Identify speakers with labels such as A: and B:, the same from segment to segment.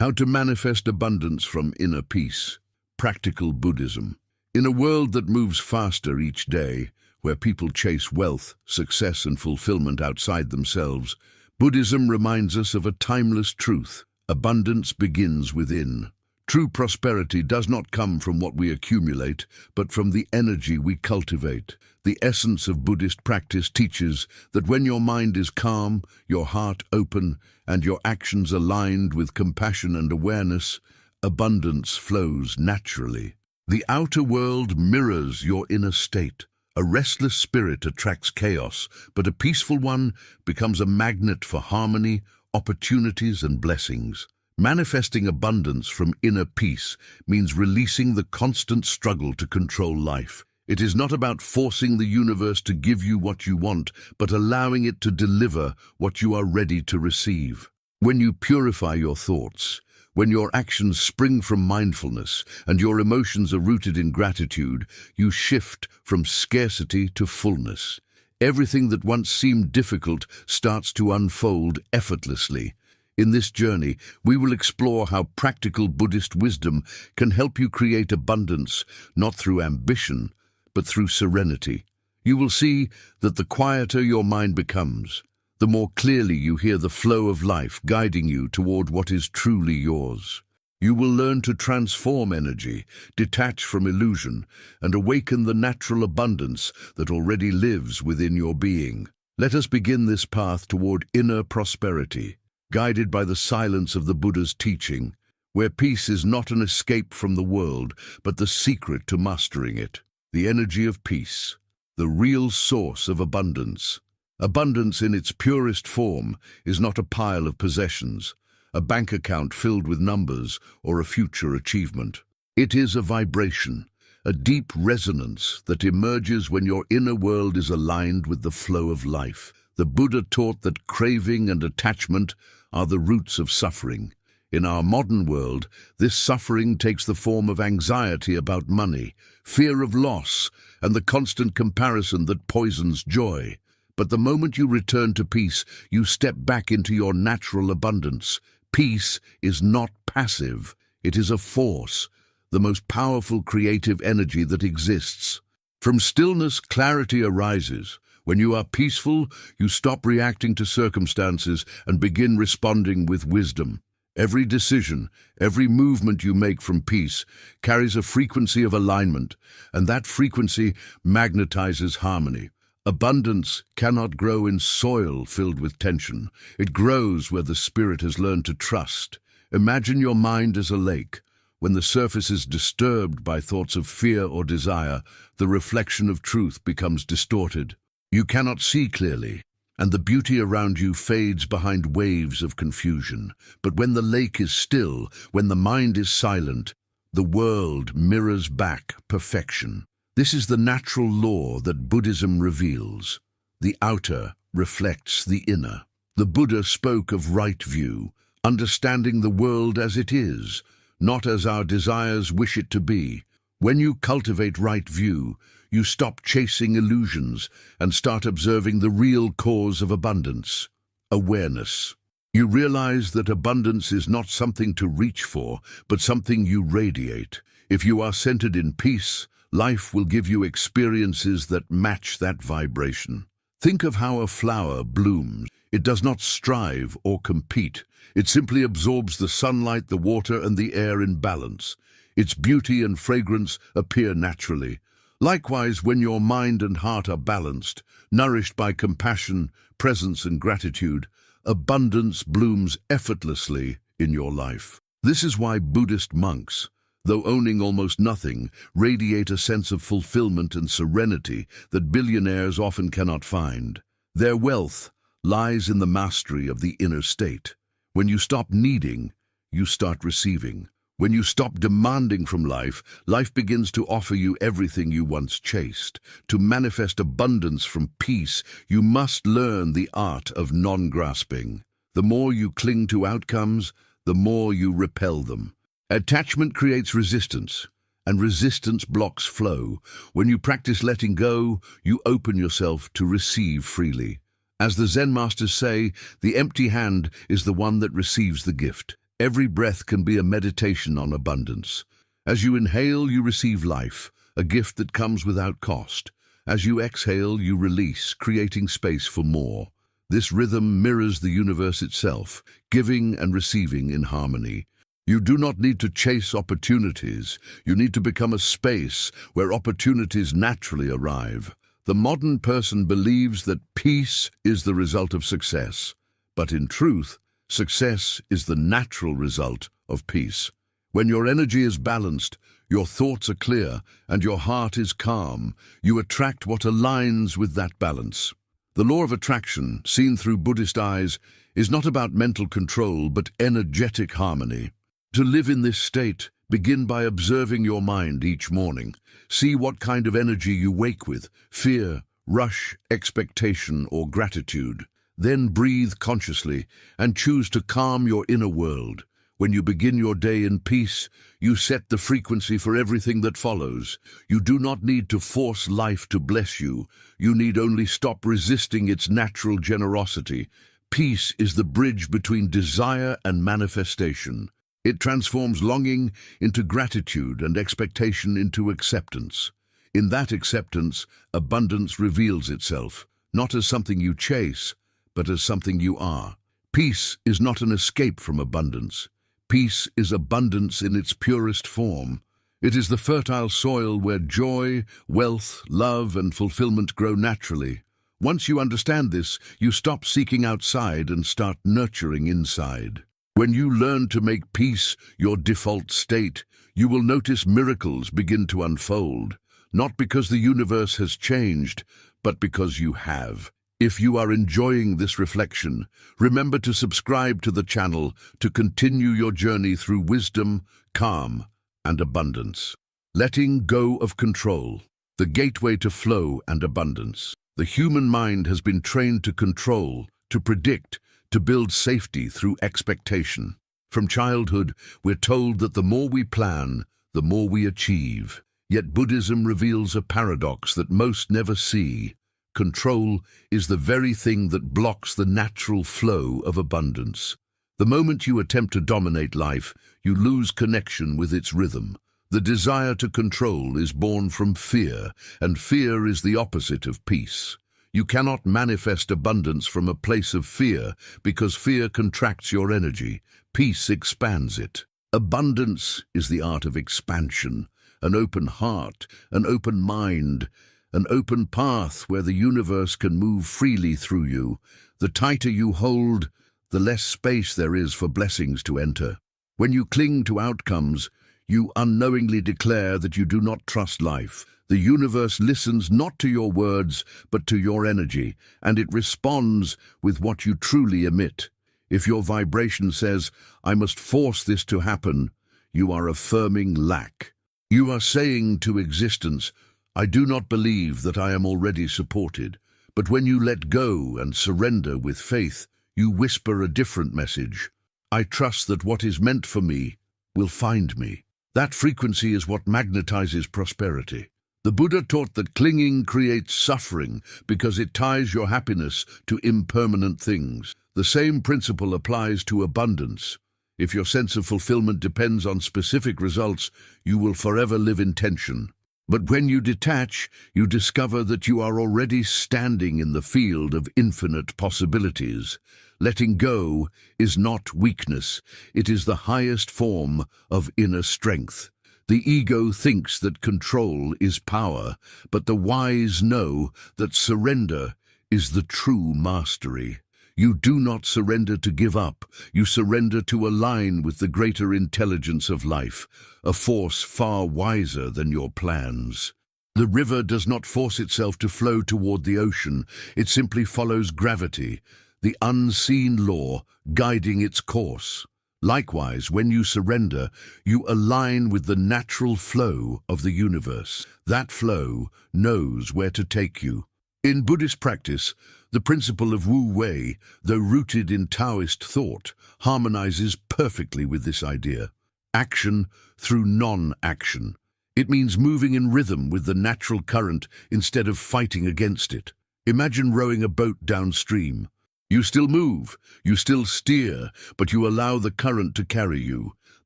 A: How to manifest abundance from inner peace. Practical Buddhism. In a world that moves faster each day, where people chase wealth, success, and fulfillment outside themselves, Buddhism reminds us of a timeless truth. Abundance begins within. True prosperity does not come from what we accumulate, but from the energy we cultivate. The essence of Buddhist practice teaches that when your mind is calm, your heart open, and your actions aligned with compassion and awareness, abundance flows naturally. The outer world mirrors your inner state. A restless spirit attracts chaos, but a peaceful one becomes a magnet for harmony, opportunities, and blessings. Manifesting abundance from inner peace means releasing the constant struggle to control life. It is not about forcing the universe to give you what you want, but allowing it to deliver what you are ready to receive. When you purify your thoughts, when your actions spring from mindfulness and your emotions are rooted in gratitude, you shift from scarcity to fullness. Everything that once seemed difficult starts to unfold effortlessly. In this journey, we will explore how practical Buddhist wisdom can help you create abundance, not through ambition, but through serenity. You will see that the quieter your mind becomes, the more clearly you hear the flow of life guiding you toward what is truly yours. You will learn to transform energy, detach from illusion, and awaken the natural abundance that already lives within your being. Let us begin this path toward inner prosperity, guided by the silence of the Buddha's teaching, where peace is not an escape from the world, but the secret to mastering it. The energy of peace, the real source of abundance. Abundance in its purest form is not a pile of possessions, a bank account filled with numbers, or a future achievement. It is a vibration, a deep resonance that emerges when your inner world is aligned with the flow of life. The Buddha taught that craving and attachment are the roots of suffering. In our modern world, this suffering takes the form of anxiety about money, fear of loss, and the constant comparison that poisons joy. But the moment you return to peace, you step back into your natural abundance. Peace is not passive. It is a force, the most powerful creative energy that exists. From stillness, clarity arises. When you are peaceful, you stop reacting to circumstances and begin responding with wisdom. Every decision, every movement you make from peace carries a frequency of alignment, and that frequency magnetizes harmony. Abundance cannot grow in soil filled with tension. It grows where the spirit has learned to trust. Imagine your mind as a lake. When the surface is disturbed by thoughts of fear or desire, the reflection of truth becomes distorted. You cannot see clearly, and the beauty around you fades behind waves of confusion. But when the lake is still, when the mind is silent, the world mirrors back perfection. This is the natural law that Buddhism reveals. The outer reflects the inner. The Buddha spoke of right view, understanding the world as it is, not as our desires wish it to be. When you cultivate right view, you stop chasing illusions and start observing the real cause of abundance, awareness. You realize that abundance is not something to reach for, but something you radiate. If you are centered in peace, life will give you experiences that match that vibration. Think of how a flower blooms. It does not strive or compete. It simply absorbs the sunlight, the water, and the air in balance. Its beauty and fragrance appear naturally. Likewise, when your mind and heart are balanced, nourished by compassion, presence, and gratitude, abundance blooms effortlessly in your life. This is why Buddhist monks, though owning almost nothing, radiate a sense of fulfillment and serenity that billionaires often cannot find. Their wealth lies in the mastery of the inner state. When you stop needing, you start receiving. When you stop demanding from life, life begins to offer you everything you once chased. To manifest abundance from peace, you must learn the art of non-grasping. The more you cling to outcomes, the more you repel them. Attachment creates resistance, and resistance blocks flow. When you practice letting go, you open yourself to receive freely. As the Zen masters say, the empty hand is the one that receives the gift. Every breath can be a meditation on abundance. As you inhale, you receive life, a gift that comes without cost. As you exhale, you release, creating space for more. This rhythm mirrors the universe itself, giving and receiving in harmony. You do not need to chase opportunities. You need to become a space where opportunities naturally arrive. The modern person believes that peace is the result of success. But in truth, success is the natural result of peace. When your energy is balanced, your thoughts are clear, and your heart is calm, you attract what aligns with that balance. The law of attraction, seen through Buddhist eyes, is not about mental control but energetic harmony. To live in this state, begin by observing your mind each morning. See what kind of energy you wake with: fear, rush, expectation, or gratitude. Then breathe consciously and choose to calm your inner world. When you begin your day in peace, you set the frequency for everything that follows. You do not need to force life to bless you. You need only stop resisting its natural generosity. Peace is the bridge between desire and manifestation. It transforms longing into gratitude and expectation into acceptance. In that acceptance, abundance reveals itself, not as something you chase, but as something you are. Peace is not an escape from abundance. Peace is abundance in its purest form. It is the fertile soil where joy, wealth, love, and fulfillment grow naturally. Once you understand this, you stop seeking outside and start nurturing inside. When you learn to make peace your default state, you will notice miracles begin to unfold, not because the universe has changed, but because you have. If you are enjoying this reflection, remember to subscribe to the channel to continue your journey through wisdom, calm, and abundance. Letting go of control, the gateway to flow and abundance. The human mind has been trained to control, to predict, to build safety through expectation. From childhood, we're told that the more we plan, the more we achieve. Yet Buddhism reveals a paradox that most never see. Control is the very thing that blocks the natural flow of abundance. The moment you attempt to dominate life, you lose connection with its rhythm. The desire to control is born from fear, and fear is the opposite of peace. You cannot manifest abundance from a place of fear because fear contracts your energy. Peace expands it. Abundance is the art of expansion, an open heart, an open mind, an open path where the universe can move freely through you. The tighter you hold, the less space there is for blessings to enter. When you cling to outcomes, you unknowingly declare that you do not trust life. The universe listens not to your words, but to your energy, and it responds with what you truly emit. If your vibration says, "I must force this to happen," you are affirming lack. You are saying to existence, "I do not believe that I am already supported." But when you let go and surrender with faith, you whisper a different message. "I trust that what is meant for me will find me." That frequency is what magnetizes prosperity. The Buddha taught that clinging creates suffering because it ties your happiness to impermanent things. The same principle applies to abundance. If your sense of fulfillment depends on specific results, you will forever live in tension. But when you detach, you discover that you are already standing in the field of infinite possibilities. Letting go is not weakness. It is the highest form of inner strength. The ego thinks that control is power, but the wise know that surrender is the true mastery. You do not surrender to give up. You surrender to align with the greater intelligence of life, a force far wiser than your plans. The river does not force itself to flow toward the ocean. It simply follows gravity, the unseen law guiding its course. Likewise, when you surrender, you align with the natural flow of the universe. That flow knows where to take you. In Buddhist practice, the principle of Wu Wei, though rooted in Taoist thought, harmonizes perfectly with this idea. Action through non-action. It means moving in rhythm with the natural current instead of fighting against it. Imagine rowing a boat downstream. You still move, you still steer, but you allow the current to carry you.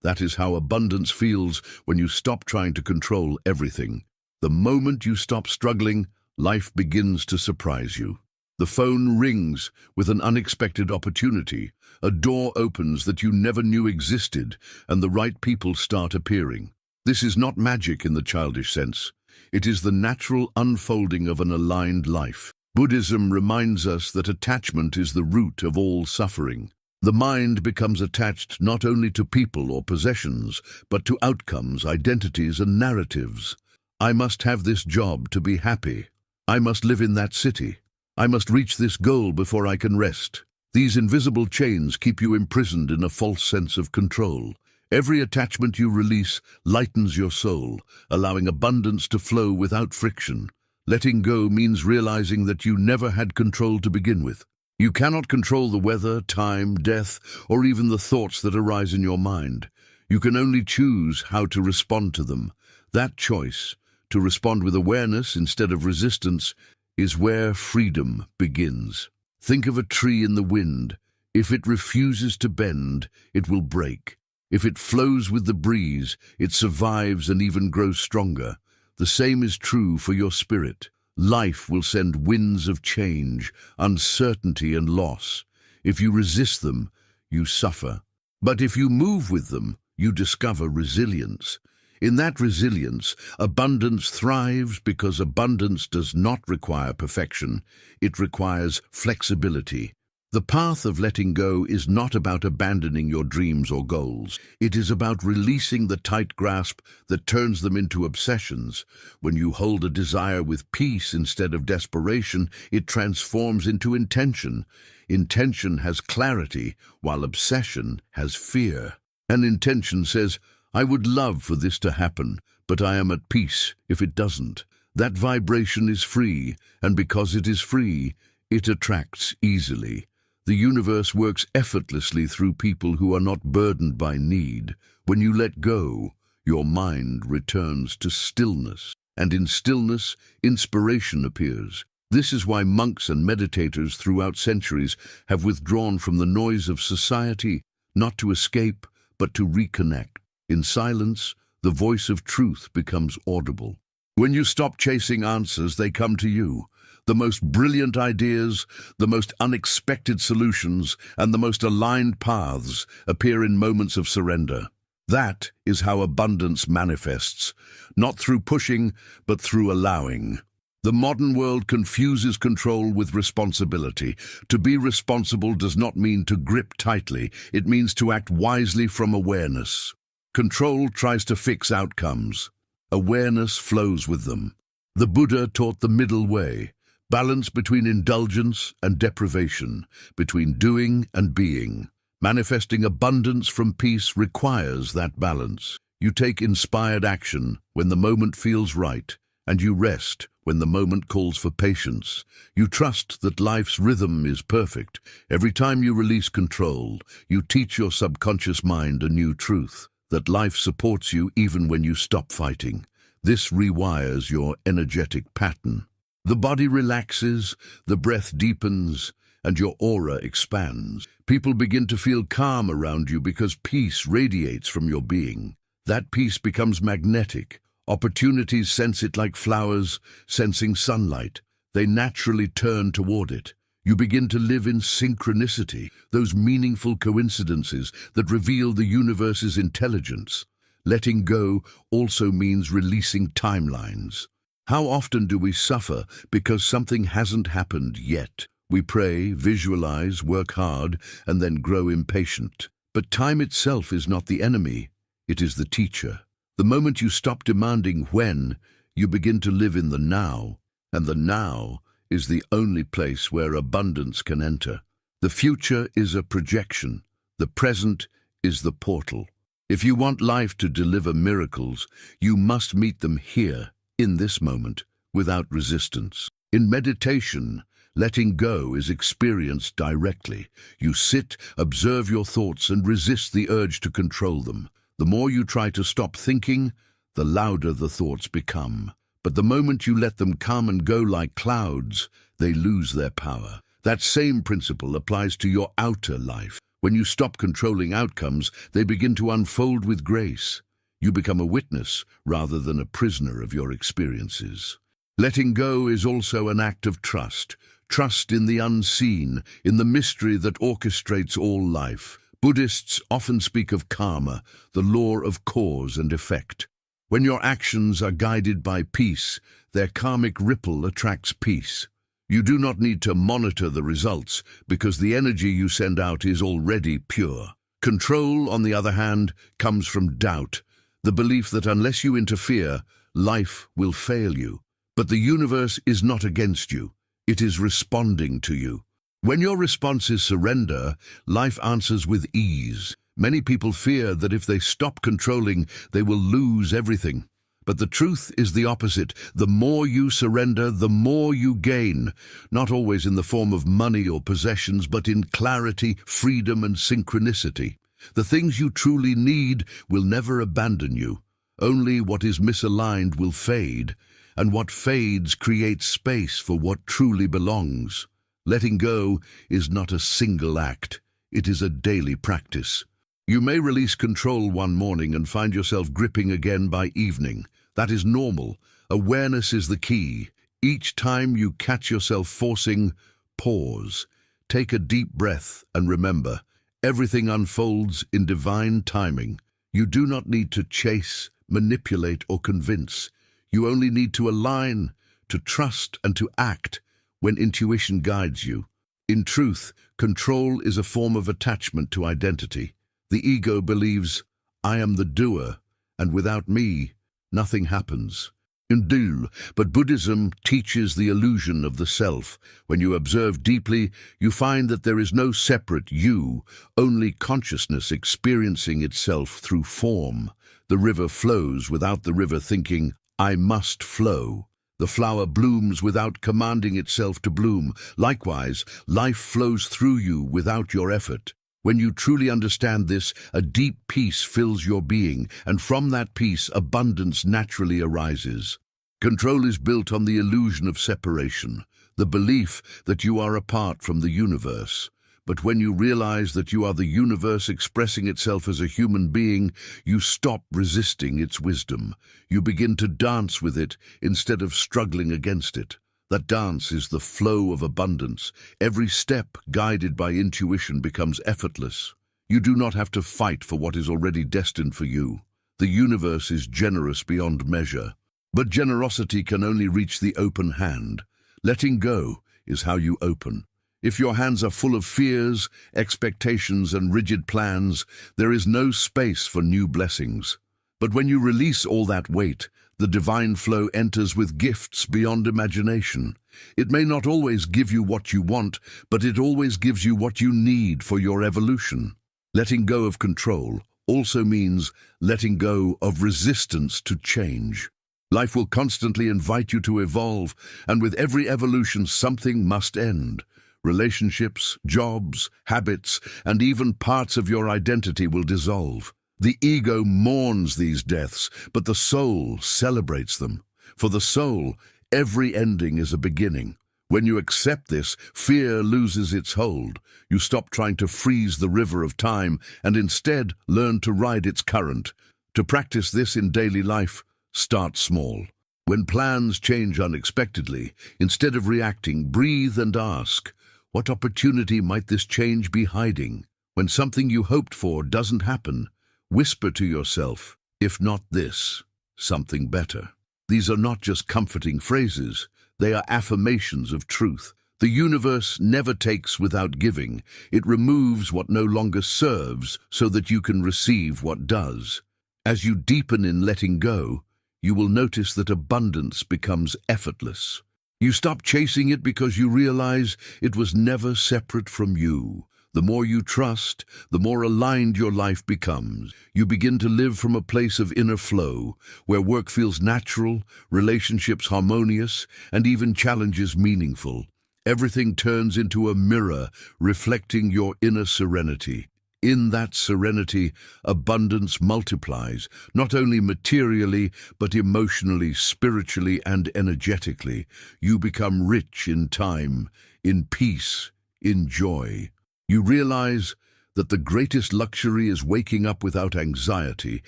A: That is how abundance feels when you stop trying to control everything. The moment you stop struggling, life begins to surprise you. The phone rings with an unexpected opportunity. A door opens that you never knew existed, and the right people start appearing. This is not magic in the childish sense. It is the natural unfolding of an aligned life. Buddhism reminds us that attachment is the root of all suffering. The mind becomes attached not only to people or possessions, but to outcomes, identities, and narratives. I must have this job to be happy. I must live in that city. I must reach this goal before I can rest. These invisible chains keep you imprisoned in a false sense of control. Every attachment you release lightens your soul, allowing abundance to flow without friction. Letting go means realizing that you never had control to begin with. You cannot control the weather, time, death, or even the thoughts that arise in your mind. You can only choose how to respond to them. That choice, to respond with awareness instead of resistance, is where freedom begins. Think of a tree in the wind. If it refuses to bend, it will break. If it flows with the breeze, it survives and even grows stronger. The same is true for your spirit. Life will send winds of change, uncertainty, and loss. If you resist them, you suffer. But if you move with them, you discover resilience. In that resilience, abundance thrives because abundance does not require perfection. It requires flexibility. The path of letting go is not about abandoning your dreams or goals. It is about releasing the tight grasp that turns them into obsessions. When you hold a desire with peace instead of desperation, it transforms into intention. Intention has clarity, while obsession has fear. An intention says, I would love for this to happen, but I am at peace if it doesn't. That vibration is free, and because it is free, it attracts easily. The universe works effortlessly through people who are not burdened by need. When you let go, your mind returns to stillness, and in stillness, inspiration appears. This is why monks and meditators throughout centuries have withdrawn from the noise of society, not to escape, but to reconnect. In silence, the voice of truth becomes audible. When you stop chasing answers, they come to you. The most brilliant ideas, the most unexpected solutions, and the most aligned paths appear in moments of surrender. That is how abundance manifests, not through pushing, but through allowing. The modern world confuses control with responsibility. To be responsible does not mean to grip tightly. It means to act wisely from awareness. Control tries to fix outcomes. Awareness flows with them. The Buddha taught the middle way. Balance between indulgence and deprivation, between doing and being. Manifesting abundance from peace requires that balance. You take inspired action when the moment feels right, and you rest when the moment calls for patience. You trust that life's rhythm is perfect. Every time you release control, you teach your subconscious mind a new truth, that life supports you even when you stop fighting. This rewires your energetic pattern. The body relaxes, the breath deepens, and your aura expands. People begin to feel calm around you because peace radiates from your being. That peace becomes magnetic. Opportunities sense it like flowers, sensing sunlight. They naturally turn toward it. You begin to live in synchronicity, those meaningful coincidences that reveal the universe's intelligence. Letting go also means releasing timelines. How often do we suffer because something hasn't happened yet? We pray, visualize, work hard, and then grow impatient. But time itself is not the enemy, it is the teacher. The moment you stop demanding when, you begin to live in the now, and the now is the only place where abundance can enter. The future is a projection, the present is the portal. If you want life to deliver miracles, you must meet them here, in this moment, without resistance. In meditation, letting go is experienced directly. You sit, observe your thoughts, and resist the urge to control them. The more you try to stop thinking, the louder the thoughts become. But the moment you let them come and go like clouds, they lose their power. That same principle applies to your outer life. When you stop controlling outcomes, they begin to unfold with grace. You become a witness rather than a prisoner of your experiences. Letting go is also an act of trust. Trust in the unseen, in the mystery that orchestrates all life. Buddhists often speak of karma, the law of cause and effect. When your actions are guided by peace, their karmic ripple attracts peace. You do not need to monitor the results because the energy you send out is already pure. Control, on the other hand, comes from doubt, the belief that unless you interfere, life will fail you. But the universe is not against you. It is responding to you. When your response is surrender, life answers with ease. Many people fear that if they stop controlling, they will lose everything. But the truth is the opposite. The more you surrender, the more you gain, not always in the form of money or possessions, but in clarity, freedom, and synchronicity. The things you truly need will never abandon you. Only what is misaligned will fade, and what fades creates space for what truly belongs. Letting go is not a single act. It is a daily practice. You may release control one morning and find yourself gripping again by evening. That is normal. Awareness is the key. Each time you catch yourself forcing, pause. Take a deep breath and remember, everything unfolds in divine timing. You do not need to chase, manipulate, or convince. You only need to align, to trust, and to act when intuition guides you. In truth, control is a form of attachment to identity. The ego believes, I am the doer, and without me, nothing happens. But Buddhism teaches the illusion of the self. When you observe deeply, you find that there is no separate you, only consciousness experiencing itself through form. The river flows without the river thinking, I must flow. The flower blooms without commanding itself to bloom. Likewise, life flows through you without your effort. When you truly understand this, a deep peace fills your being, and from that peace, abundance naturally arises. Control is built on the illusion of separation, the belief that you are apart from the universe. But when you realize that you are the universe expressing itself as a human being, you stop resisting its wisdom. You begin to dance with it instead of struggling against it. That dance is the flow of abundance. Every step, guided by intuition, becomes effortless. You do not have to fight for what is already destined for you. The universe is generous beyond measure. But generosity can only reach the open hand. Letting go is how you open. If your hands are full of fears, expectations, and rigid plans, there is no space for new blessings. But when you release all that weight, the divine flow enters with gifts beyond imagination. It may not always give you what you want, but it always gives you what you need for your evolution. Letting go of control also means letting go of resistance to change. Life will constantly invite you to evolve, and with every evolution, something must end. Relationships, jobs, habits, and even parts of your identity will dissolve. The ego mourns these deaths, but the soul celebrates them. For the soul, every ending is a beginning. When you accept this, fear loses its hold. You stop trying to freeze the river of time and instead learn to ride its current. To practice this in daily life, start small. When plans change unexpectedly, instead of reacting, breathe and ask, what opportunity might this change be hiding? When something you hoped for doesn't happen, whisper to yourself, if not this, something better. These are not just comforting phrases, they are affirmations of truth. The universe never takes without giving. It removes what no longer serves so that you can receive what does. As you deepen in letting go, you will notice that abundance becomes effortless. You stop chasing it because you realize it was never separate from you. The more you trust, the more aligned your life becomes. You begin to live from a place of inner flow, where work feels natural, relationships harmonious, and even challenges meaningful. Everything turns into a mirror, reflecting your inner serenity. In that serenity, abundance multiplies, not only materially, but emotionally, spiritually, and energetically. You become rich in time, in peace, in joy. You realize that the greatest luxury is waking up without anxiety,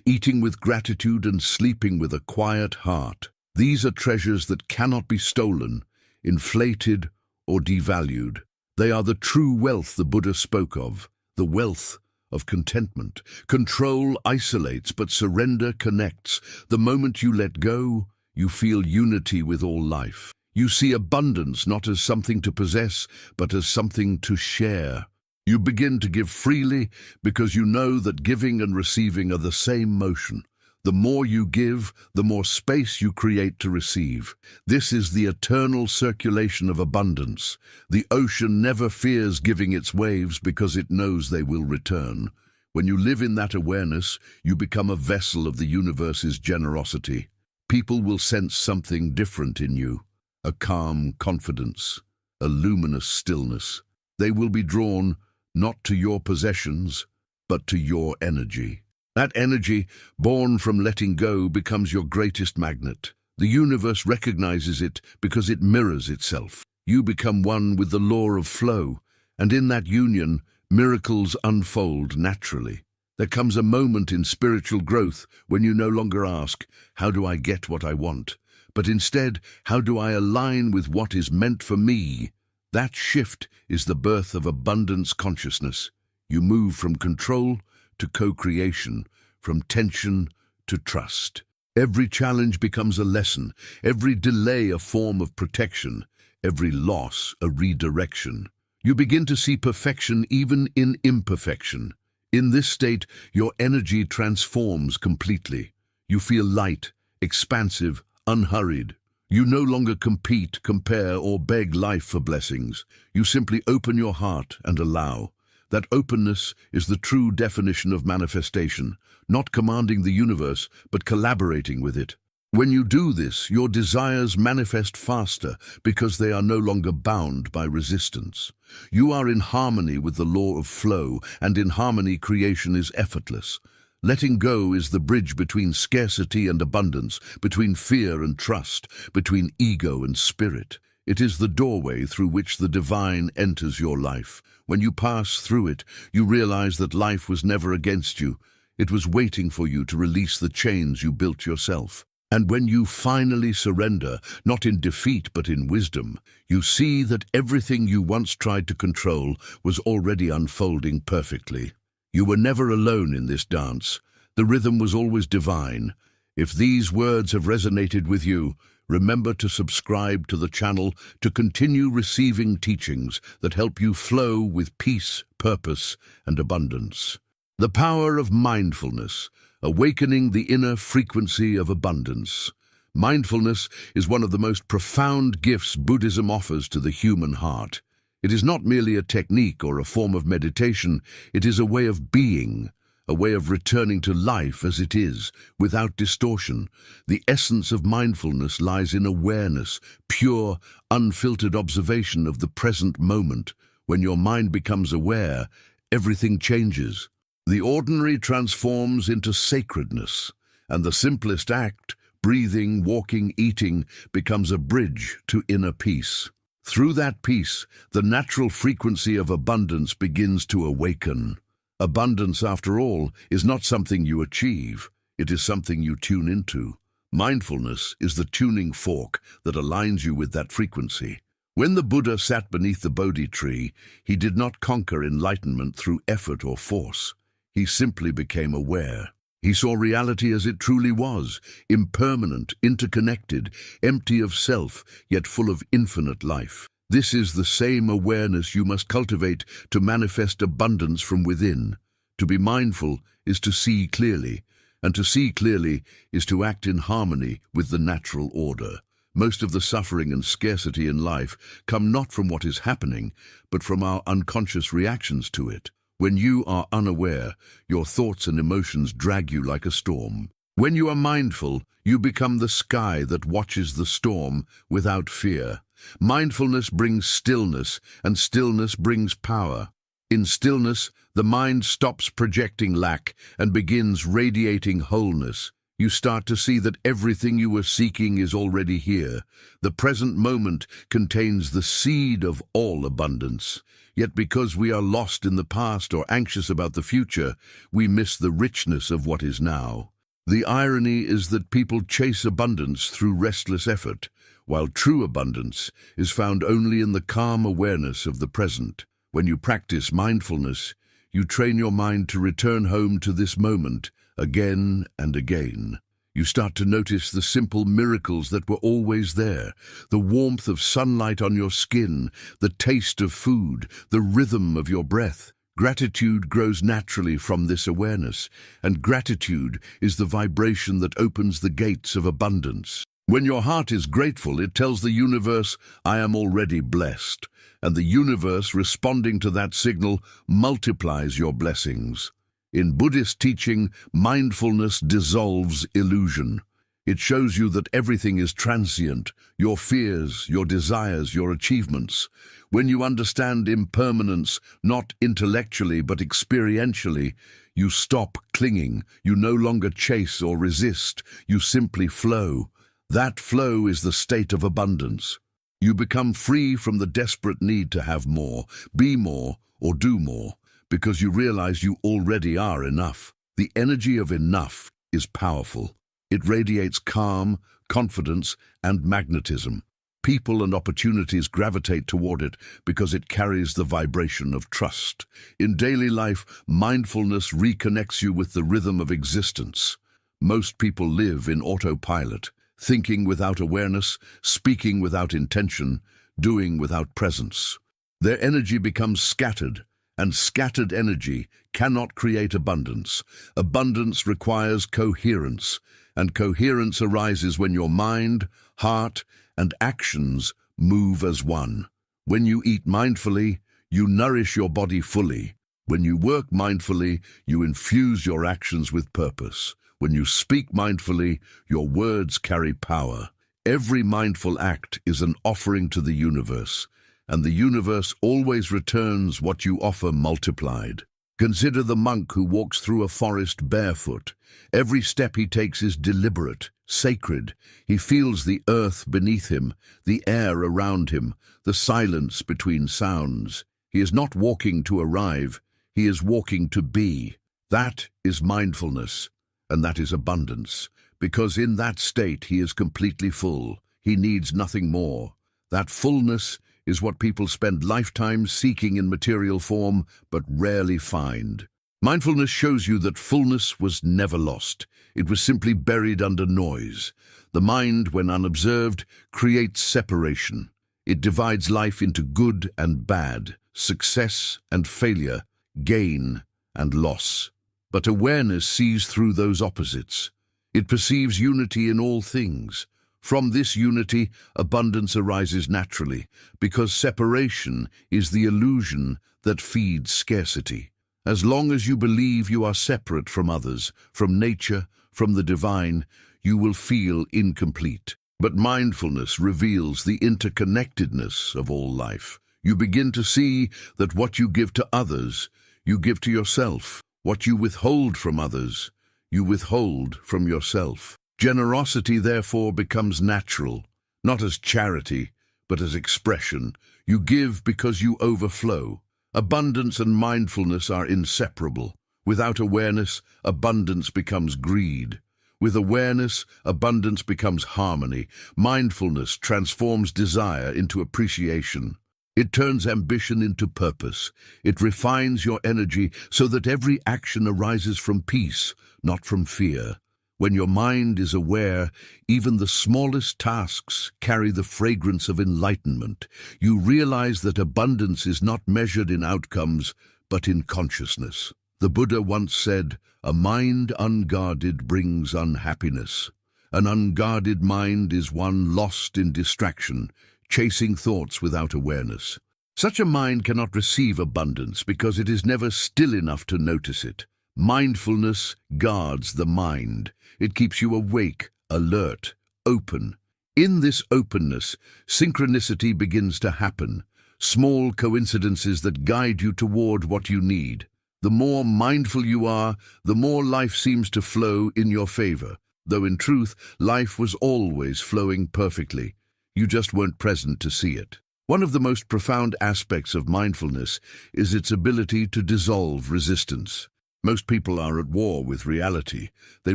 A: eating with gratitude, and sleeping with a quiet heart. These are treasures that cannot be stolen, inflated, or devalued. They are the true wealth the Buddha spoke of, the wealth of contentment. Control isolates, but surrender connects. The moment you let go, you feel unity with all life. You see abundance not as something to possess, but as something to share. You begin to give freely because you know that giving and receiving are the same motion. The more you give, the more space you create to receive. This is the eternal circulation of abundance. The ocean never fears giving its waves because it knows they will return. When you live in that awareness, you become a vessel of the universe's generosity. People will sense something different in you, a calm confidence, a luminous stillness. They will be drawn not to your possessions, but to your energy. That energy, born from letting go, becomes your greatest magnet. The universe recognizes it because it mirrors itself. You become one with the law of flow, and in that union, miracles unfold naturally. There comes a moment in spiritual growth when you no longer ask, "How do I get what I want?" but instead, "How do I align with what is meant for me?" That shift is the birth of abundance consciousness. You move from control to co-creation, from tension to trust. Every challenge becomes a lesson, every delay a form of protection, every loss a redirection. You begin to see perfection even in imperfection. In this state, your energy transforms completely. You feel light, expansive, unhurried. You no longer compete, compare, or beg life for blessings. You simply open your heart and allow. That openness is the true definition of manifestation, not commanding the universe, but collaborating with it. When you do this, your desires manifest faster because they are no longer bound by resistance. You are in harmony with the law of flow, and in harmony creation is effortless. Letting go is the bridge between scarcity and abundance, between fear and trust, between ego and spirit. It is the doorway through which the divine enters your life. When you pass through it, you realize that life was never against you. It was waiting for you to release the chains you built yourself. And when you finally surrender, not in defeat but in wisdom, you see that everything you once tried to control was already unfolding perfectly. You were never alone in this dance. The rhythm was always divine. If these words have resonated with you, remember to subscribe to the channel to continue receiving teachings that help you flow with peace, purpose, and abundance. The power of mindfulness, awakening the inner frequency of abundance. Mindfulness is one of the most profound gifts Buddhism offers to the human heart. It is not merely a technique or a form of meditation, it is a way of being, a way of returning to life as it is, without distortion. The essence of mindfulness lies in awareness, pure, unfiltered observation of the present moment. When your mind becomes aware, everything changes. The ordinary transforms into sacredness, and the simplest act, breathing, walking, eating, becomes a bridge to inner peace. Through that peace, the natural frequency of abundance begins to awaken. Abundance, after all, is not something you achieve, it is something you tune into. Mindfulness is the tuning fork that aligns you with that frequency. When the Buddha sat beneath the Bodhi tree, he did not conquer enlightenment through effort or force. He simply became aware. He saw reality as it truly was, impermanent, interconnected, empty of self, yet full of infinite life. This is the same awareness you must cultivate to manifest abundance from within. To be mindful is to see clearly, and to see clearly is to act in harmony with the natural order. Most of the suffering and scarcity in life come not from what is happening, but from our unconscious reactions to it. When you are unaware, your thoughts and emotions drag you like a storm. When you are mindful, you become the sky that watches the storm without fear. Mindfulness brings stillness, and stillness brings power. In stillness, the mind stops projecting lack and begins radiating wholeness. You start to see that everything you were seeking is already here. The present moment contains the seed of all abundance. Yet because we are lost in the past or anxious about the future, we miss the richness of what is now. The irony is that people chase abundance through restless effort, while true abundance is found only in the calm awareness of the present. When you practice mindfulness, you train your mind to return home to this moment again and again. You start to notice the simple miracles that were always there, the warmth of sunlight on your skin, the taste of food, the rhythm of your breath. Gratitude grows naturally from this awareness, and gratitude is the vibration that opens the gates of abundance. When your heart is grateful, it tells the universe, "I am already blessed," and the universe, responding to that signal, multiplies your blessings. In Buddhist teaching, mindfulness dissolves illusion. It shows you that everything is transient, your fears, your desires, your achievements. When you understand impermanence, not intellectually but experientially, you stop clinging, you no longer chase or resist, you simply flow. That flow is the state of abundance. You become free from the desperate need to have more, be more, or do more, because you realize you already are enough. The energy of enough is powerful. It radiates calm, confidence, and magnetism. People and opportunities gravitate toward it because it carries the vibration of trust. In daily life, mindfulness reconnects you with the rhythm of existence. Most people live in autopilot, thinking without awareness, speaking without intention, doing without presence. Their energy becomes scattered, and scattered energy cannot create abundance. Abundance requires coherence, and coherence arises when your mind, heart, and actions move as one. When you eat mindfully, you nourish your body fully. When you work mindfully, you infuse your actions with purpose. When you speak mindfully, your words carry power. Every mindful act is an offering to the universe, and the universe always returns what you offer multiplied. Consider the monk who walks through a forest barefoot. Every step he takes is deliberate, sacred. He feels the earth beneath him, the air around him, the silence between sounds. He is not walking to arrive, he is walking to be. That is mindfulness, and that is abundance, because in that state he is completely full. He needs nothing more. That fullness is what people spend lifetimes seeking in material form, but rarely find. Mindfulness shows you that fullness was never lost. It was simply buried under noise. The mind, when unobserved, creates separation. It divides life into good and bad, success and failure, gain and loss. But awareness sees through those opposites. It perceives unity in all things. From this unity, abundance arises naturally, because separation is the illusion that feeds scarcity. As long as you believe you are separate from others, from nature, from the divine, you will feel incomplete. But mindfulness reveals the interconnectedness of all life. You begin to see that what you give to others, you give to yourself. What you withhold from others, you withhold from yourself. Generosity, therefore, becomes natural, not as charity, but as expression. You give because you overflow. Abundance and mindfulness are inseparable. Without awareness, abundance becomes greed. With awareness, abundance becomes harmony. Mindfulness transforms desire into appreciation. It turns ambition into purpose. It refines your energy so that every action arises from peace, not from fear. When your mind is aware, even the smallest tasks carry the fragrance of enlightenment. You realize that abundance is not measured in outcomes, but in consciousness. The Buddha once said, "A mind unguarded brings unhappiness. An unguarded mind is one lost in distraction, chasing thoughts without awareness." Such a mind cannot receive abundance because it is never still enough to notice it. Mindfulness guards the mind. It keeps you awake, alert, open. In this openness, synchronicity begins to happen. small coincidences that guide you toward what you need. The more mindful you are, the more life seems to flow in your favor, though in truth, life was always flowing perfectly. You just weren't present to see it. One of the most profound aspects of mindfulness is its ability to dissolve resistance. Most people are at war with reality. They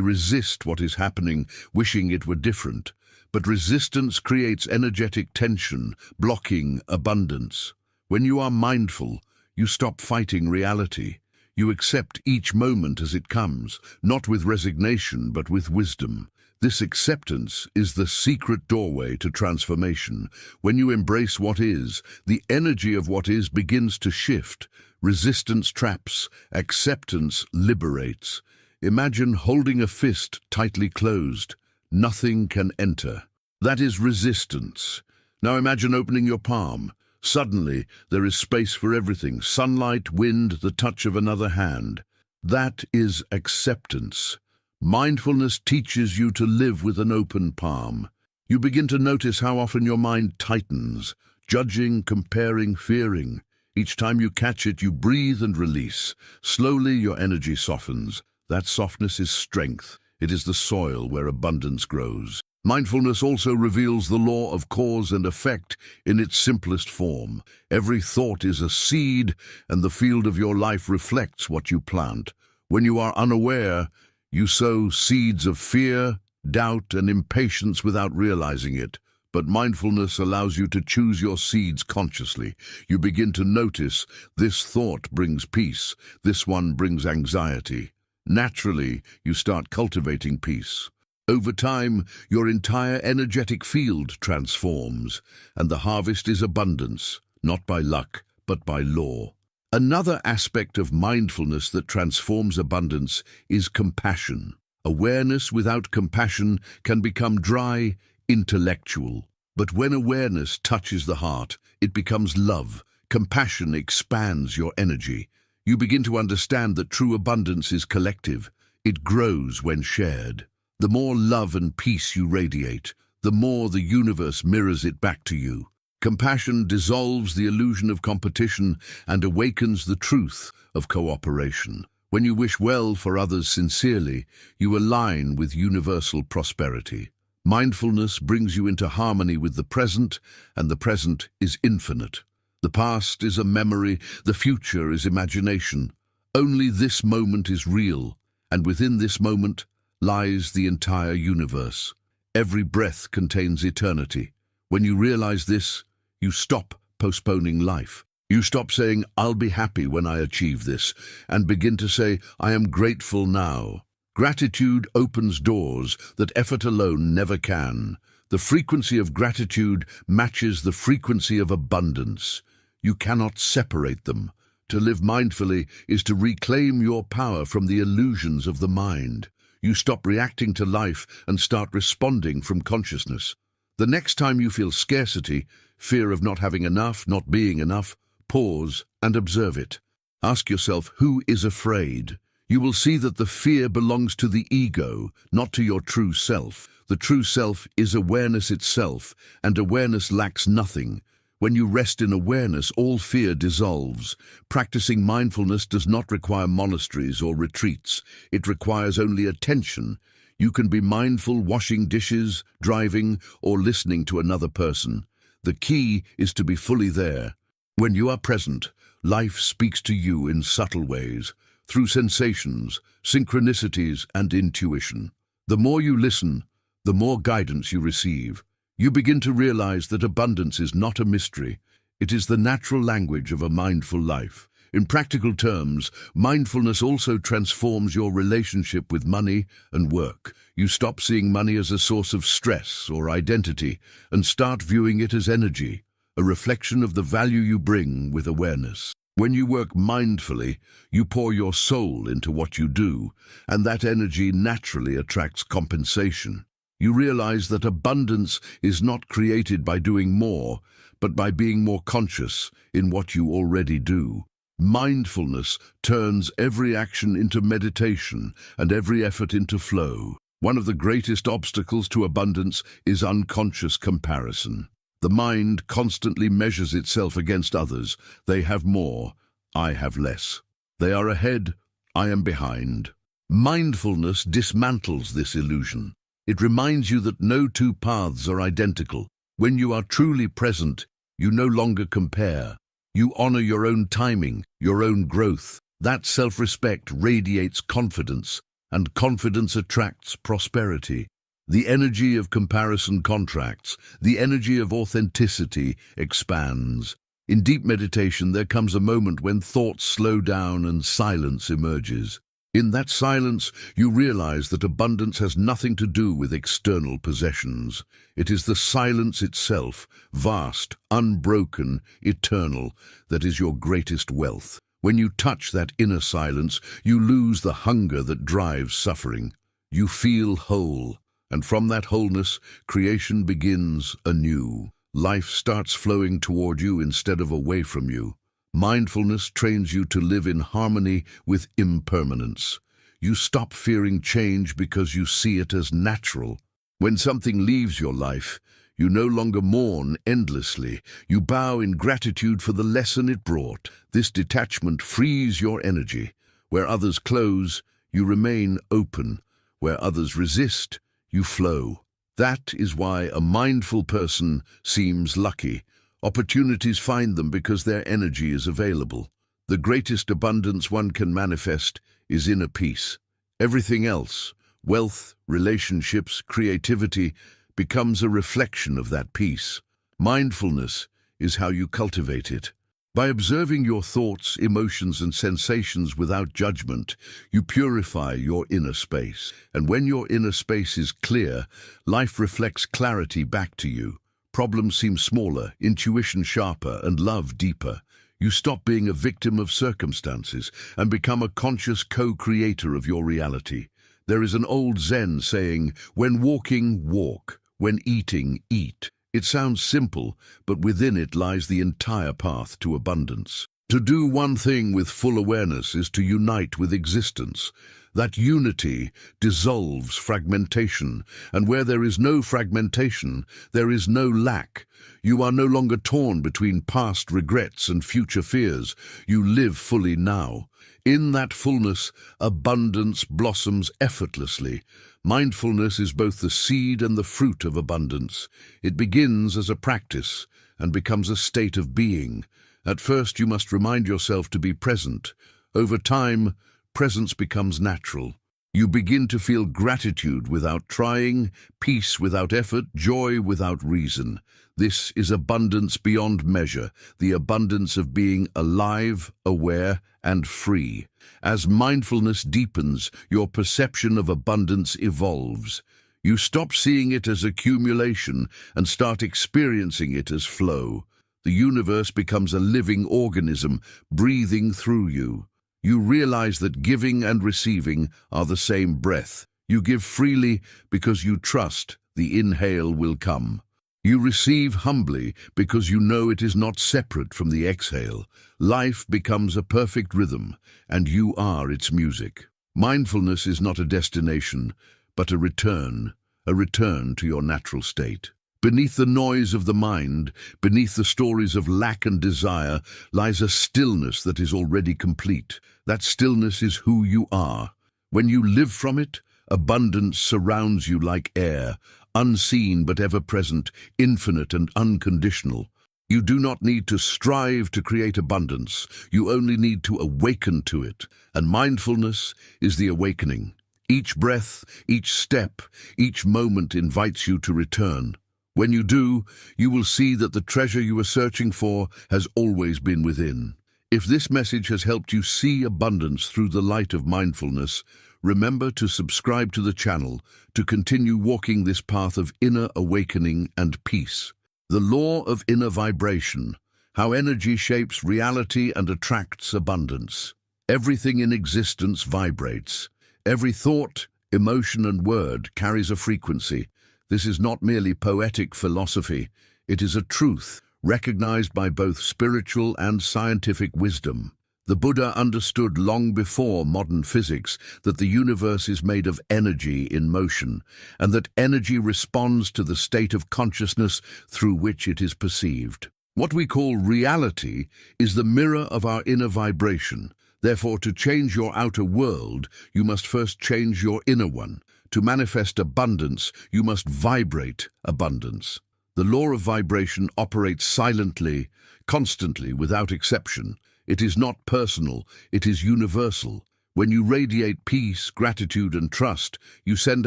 A: resist what is happening, wishing it were different. But resistance creates energetic tension, blocking abundance. When you are mindful, you stop fighting reality. You accept each moment as it comes, not with resignation, but with wisdom. This acceptance is the secret doorway to transformation. When you embrace what is, the energy of what is begins to shift. Resistance traps, acceptance liberates. Imagine holding a fist tightly closed. Nothing can enter. That is resistance. Now imagine opening your palm. Suddenly, there is space for everything: sunlight, wind, the touch of another hand. That is acceptance. Mindfulness teaches you to live with an open palm. You begin to notice how often your mind tightens, judging, comparing, fearing. Each time you catch it, you breathe and release. Slowly, your energy softens. That softness is strength. It is the soil where abundance grows. Mindfulness also reveals the law of cause and effect in its simplest form. Every thought is a seed, and the field of your life reflects what you plant. When you are unaware, you sow seeds of fear, doubt, and impatience without realizing it. But mindfulness allows you to choose your seeds consciously. You begin to notice, this thought brings peace, this one brings anxiety. Naturally, you start cultivating peace. Over time, your entire energetic field transforms, and the harvest is abundance, not by luck, but by law. Another aspect of mindfulness that transforms abundance is compassion. Awareness without compassion can become dry, intellectual. But when awareness touches the heart, it becomes love. Compassion expands your energy. You begin to understand that true abundance is collective. It grows when shared. The more love and peace you radiate, the more the universe mirrors it back to you. Compassion dissolves the illusion of competition and awakens the truth of cooperation. When you wish well for others sincerely, you align with universal prosperity. Mindfulness brings you into harmony with the present, and the present is infinite. The past is a memory, the future is imagination. Only this moment is real, and within this moment lies the entire universe. Every breath contains eternity. When you realize this, you stop postponing life. You stop saying, "I'll be happy when I achieve this," and begin to say, "I am grateful now." Gratitude opens doors that effort alone never can. The frequency of gratitude matches the frequency of abundance. You cannot separate them. To live mindfully is to reclaim your power from the illusions of the mind. You stop reacting to life and start responding from consciousness. The next time you feel scarcity, fear of not having enough, not being enough, pause and observe it. Ask yourself, who is afraid? You will see that the fear belongs to the ego, not to your true self. The true self is awareness itself, and awareness lacks nothing. When you rest in awareness, all fear dissolves. Practicing mindfulness does not require monasteries or retreats. It requires only attention. You can be mindful washing dishes, driving, or listening to another person. The key is to be fully there. When you are present, life speaks to you in subtle ways, through sensations, synchronicities, and intuition. The more you listen, the more guidance you receive. You begin to realize that abundance is not a mystery. It is the natural language of a mindful life. In practical terms, mindfulness also transforms your relationship with money and work. You stop seeing money as a source of stress or identity and start viewing it as energy, a reflection of the value you bring with awareness. When you work mindfully, you pour your soul into what you do, and that energy naturally attracts compensation. You realize that abundance is not created by doing more, but by being more conscious in what you already do. Mindfulness turns every action into meditation and every effort into flow. One of the greatest obstacles to abundance is unconscious comparison. The mind constantly measures itself against others. They have more, I have less. They are ahead, I am behind. Mindfulness dismantles this illusion. It reminds you that no two paths are identical. When you are truly present, you no longer compare. You honor your own timing, your own growth. That self-respect radiates confidence, and confidence attracts prosperity. The energy of comparison contracts. The energy of authenticity expands. In deep meditation, there comes a moment when thoughts slow down and silence emerges. In that silence, you realize that abundance has nothing to do with external possessions. It is the silence itself, vast, unbroken, eternal, that is your greatest wealth. When you touch that inner silence, you lose the hunger that drives suffering. You feel whole. And from that wholeness, creation begins anew. Life starts flowing toward you instead of away from you. Mindfulness trains you to live in harmony with impermanence. You stop fearing change because you see it as natural. When something leaves your life, you no longer mourn endlessly. You bow in gratitude for the lesson it brought. This detachment frees your energy. Where others close, you remain open. Where others resist, you flow. That is why a mindful person seems lucky. Opportunities find them because their energy is available. The greatest abundance one can manifest is inner peace. Everything else, wealth, relationships, creativity, becomes a reflection of that peace. Mindfulness is how you cultivate it. By observing your thoughts, emotions, and sensations without judgment, you purify your inner space. And when your inner space is clear, life reflects clarity back to you. Problems seem smaller, intuition sharper, and love deeper. You stop being a victim of circumstances and become a conscious co-creator of your reality. There is an old Zen saying, "When walking, walk. When eating, eat." It sounds simple, but within it lies the entire path to abundance. To do one thing with full awareness is to unite with existence. That unity dissolves fragmentation, and where there is no fragmentation, there is no lack. You are no longer torn between past regrets and future fears. You live fully now. In that fullness, abundance blossoms effortlessly. Mindfulness is both the seed and the fruit of abundance. It begins as a practice and becomes a state of being. At first, you must remind yourself to be present. Over time, presence becomes natural. You begin to feel gratitude without trying, peace without effort, joy without reason. This is abundance beyond measure, the abundance of being alive, aware, and free. As mindfulness deepens, your perception of abundance evolves. You stop seeing it as accumulation and start experiencing it as flow. The universe becomes a living organism, breathing through you. You realize that giving and receiving are the same breath. You give freely because you trust the inhale will come. You receive humbly because you know it is not separate from the exhale. Life becomes a perfect rhythm, and you are its music. Mindfulness is not a destination, but a return to your natural state. Beneath the noise of the mind, beneath the stories of lack and desire, lies a stillness that is already complete. That stillness is who you are. When you live from it, abundance surrounds you like air, unseen but ever-present, infinite and unconditional. You do not need to strive to create abundance. You only need to awaken to it. And mindfulness is the awakening. Each breath, each step, each moment invites you to return. When you do, you will see that the treasure you are searching for has always been within. If this message has helped you see abundance through the light of mindfulness, remember to subscribe to the channel to continue walking this path of inner awakening and peace. The law of inner vibration, how energy shapes reality and attracts abundance. Everything in existence vibrates. Every thought, emotion, and word carries a frequency. This is not merely poetic philosophy. It is a truth recognized by both spiritual and scientific wisdom. The Buddha understood long before modern physics that the universe is made of energy in motion, and that energy responds to the state of consciousness through which it is perceived. What we call reality is the mirror of our inner vibration. Therefore, to change your outer world, you must first change your inner one. To manifest abundance, you must vibrate abundance. The law of vibration operates silently, constantly, without exception. It is not personal, it is universal. When you radiate peace, gratitude, and trust, you send